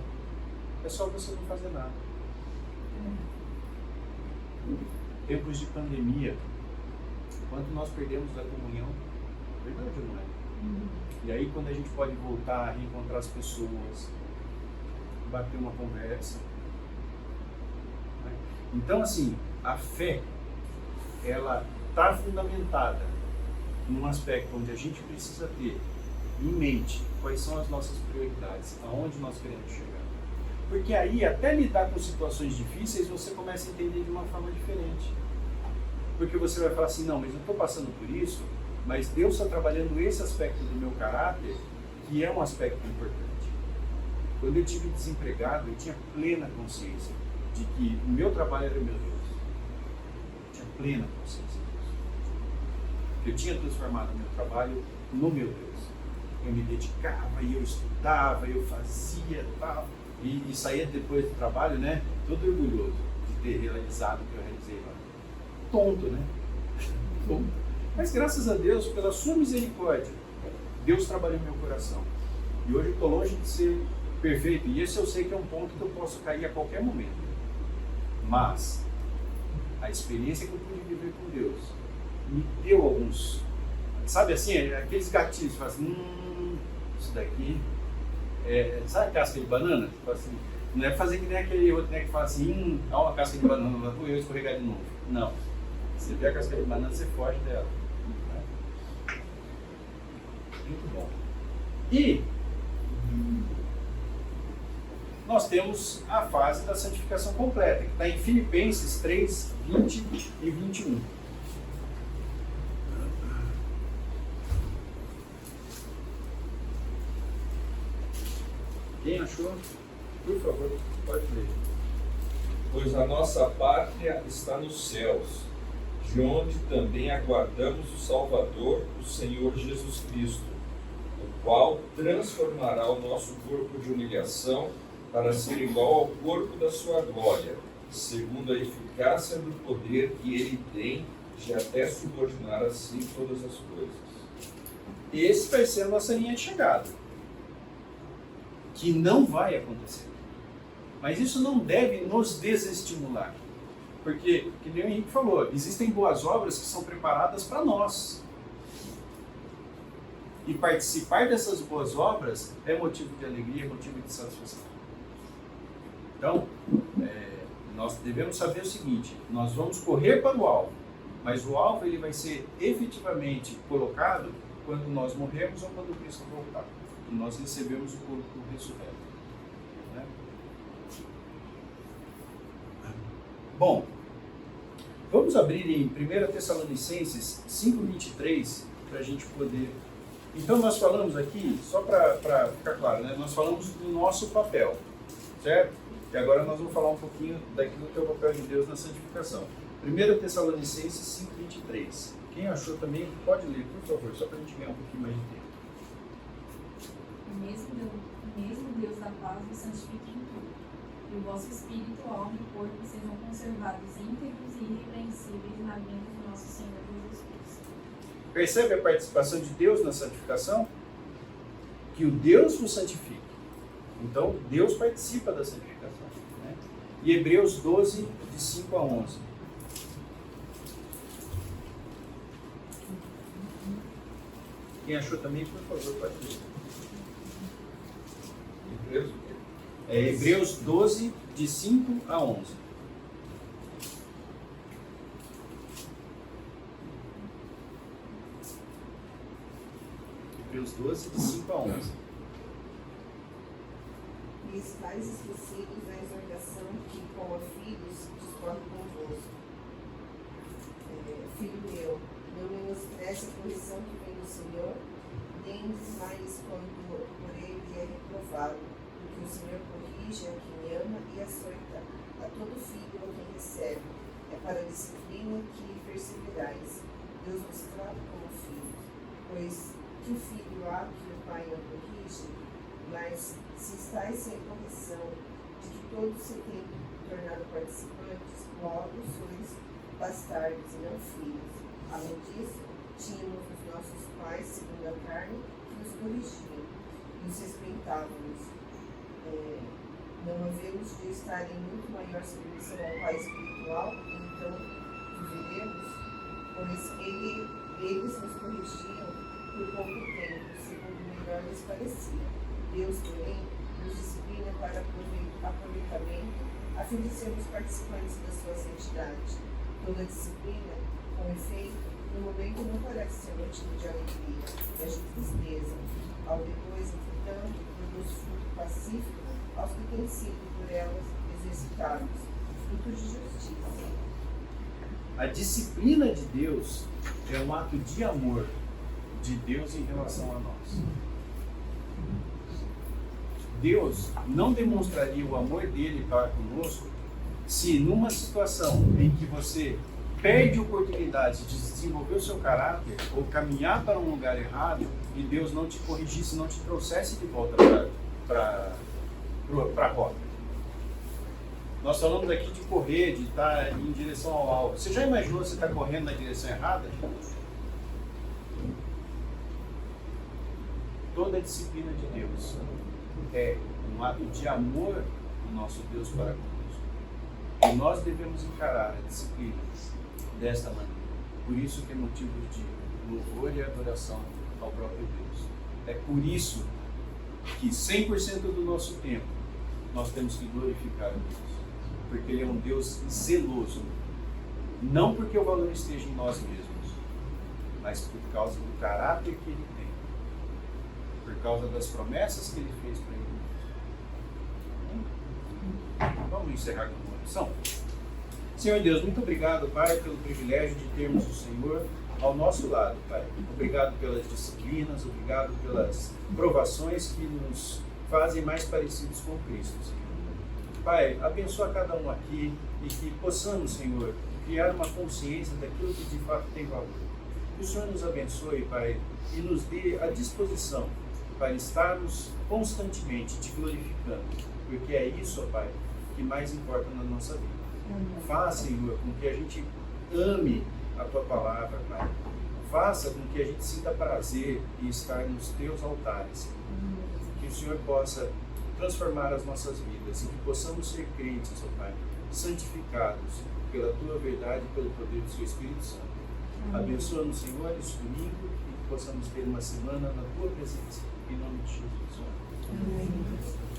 É só você não fazer nada. Tempos de pandemia, quanto nós perdemos a comunhão, verdade ou não é? E aí quando a gente pode voltar a reencontrar as pessoas, bater uma conversa. Então assim, a fé, ela está fundamentada num aspecto onde a gente precisa ter em mente quais são as nossas prioridades, aonde nós queremos chegar. Porque aí, até lidar com situações difíceis, você começa a entender de uma forma diferente. Porque você vai falar assim, não, mas eu estou passando por isso, mas Deus está trabalhando esse aspecto do meu caráter, que é um aspecto importante. Quando eu estive desempregado, eu tinha plena consciência de que o meu trabalho era o meu Deus. Eu tinha plena consciência disso. Eu tinha transformado o meu trabalho no meu Deus. Eu me dedicava, e eu estudava, eu fazia tal. E saía depois do trabalho, né, todo orgulhoso de ter realizado o que eu realizei lá. Tonto, né? Tonto. Mas graças a Deus, pela sua misericórdia, Deus trabalhou em meu coração. E hoje eu estou longe de ser perfeito. E esse eu sei que é um ponto que eu posso cair a qualquer momento. Mas a experiência que eu pude viver com Deus me deu alguns, sabe assim, aqueles gatilhos, fala assim, isso daqui, sabe a casca de banana? Assim, não é fazer que nem aquele outro, né, que fala assim, dá uma casca de banana, lá vou eu escorregar de novo. Não. Você vê a casca de banana, você foge dela. Muito bom. E nós temos a fase da santificação completa, que está em Filipenses 3, 20 e 21. Quem achou? Por favor, pode ler. Pois a nossa pátria está nos céus, de onde também aguardamos o Salvador, o Senhor Jesus Cristo, o qual transformará o nosso corpo de humilhação para ser igual ao corpo da sua glória, segundo a eficácia do poder que ele tem de até subordinar a si todas as coisas. Esse vai ser a nossa linha de chegada, que não vai acontecer. Mas isso não deve nos desestimular. Porque, que nem o Henrique falou, existem boas obras que são preparadas para nós. E participar dessas boas obras é motivo de alegria, é motivo de satisfação. Então, nós devemos saber o seguinte, nós vamos correr para o alvo, mas o alvo ele vai ser efetivamente colocado quando nós morremos ou quando Cristo voltar. E nós recebemos o corpo ressurreto. Né? Bom, vamos abrir em 1 Tessalonicenses 5:23 para a gente poder... Então nós falamos aqui, só para ficar claro, né? Nós falamos do nosso papel, certo? E agora nós vamos falar um pouquinho daquilo que é o papel de Deus na santificação. 1 Tessalonicenses 5:23. Quem achou também pode ler, por favor, só para a gente ganhar um pouquinho mais de tempo. O mesmo Deus da paz vos santifique em tudo, e o vosso espírito, alma e corpo sejam conservados íntegros e irrepreensíveis na vinda do nosso Senhor Jesus Cristo. Percebe a participação de Deus na santificação? Que o Deus vos santifique. Então, Deus participa da santificação. Né? E Hebreus 12, de 5 a 11. Quem achou também, por favor, pode ler. Hebreus 12, de 5 a 11. Hebreus 12, de 5 a 11. estáis esquecidos da exortação que, como a filhos, discorre convosco. Filho meu, não menospreze a correção que vem do Senhor, nem desmaies quando por ele é reprovado, porque o Senhor corrige a quem ama e açoita a todo filho a quem recebe. É para a disciplina que perseverais. Deus vos trata como filhos, pois que filho há que o pai não corrige? Mas se estáis sem correção, de que todos se têm tornado participantes, logo sois bastardos e não filhos. Além disso, tínhamos os nossos pais, segundo a carne, que nos corrigiam e os respeitávamos. Não havemos de estar em muito maior submissão ao Pai espiritual, então viveremos, pois eles nos corrigiam por pouco tempo, segundo melhor lhes parecia. Deus, porém, nos disciplina para aproveitamento, a fim de sermos participantes da sua santidade. Toda disciplina, com efeito, no momento não parece ser motivo de alegria, mas de tristeza. Ao depois, entretanto, produz fruto pacífico aos que têm sido por elas exercitados, fruto de justiça. A disciplina de Deus é um ato de amor de Deus em relação a nós. Deus não demonstraria o amor dele para conosco se numa situação em que você perde a oportunidade de desenvolver o seu caráter ou caminhar para um lugar errado e Deus não te corrigisse, não te trouxesse de volta para a rota. Nós falamos aqui de correr, de estar em direção ao alvo. Você já imaginou você estar correndo na direção errada? Toda a disciplina de Deus é um ato de amor do nosso Deus para conosco. E nós devemos encarar a disciplina desta maneira. Por isso que é motivo de louvor e adoração ao próprio Deus. É por isso que 100% do nosso tempo nós temos que glorificar a Deus. Porque Ele é um Deus zeloso. Não porque o valor esteja em nós mesmos, mas por causa do caráter que Ele tem. Por causa das promessas que Ele fez para Ele. Vamos encerrar com uma oração? Senhor Deus, muito obrigado, Pai, pelo privilégio de termos o Senhor ao nosso lado, Pai. Obrigado pelas disciplinas, obrigado pelas provações que nos fazem mais parecidos com Cristo, Senhor. Pai, abençoa cada um aqui e que possamos, Senhor, criar uma consciência daquilo que de fato tem valor. Que o Senhor nos abençoe, Pai, e nos dê a disposição para estarmos constantemente te glorificando, porque é isso, Pai, que mais importa na nossa vida. Faça, Senhor, com que a gente ame a Tua palavra, Pai. Faça com que a gente sinta prazer em estar nos Teus altares. Que o Senhor possa transformar as nossas vidas e que possamos ser crentes, ó Pai, santificados pela Tua verdade e pelo poder do Seu Espírito Santo. Abençoa-nos, Senhor, esse domingo e que possamos ter uma semana na Tua presença. Em nome de Jesus. Amém.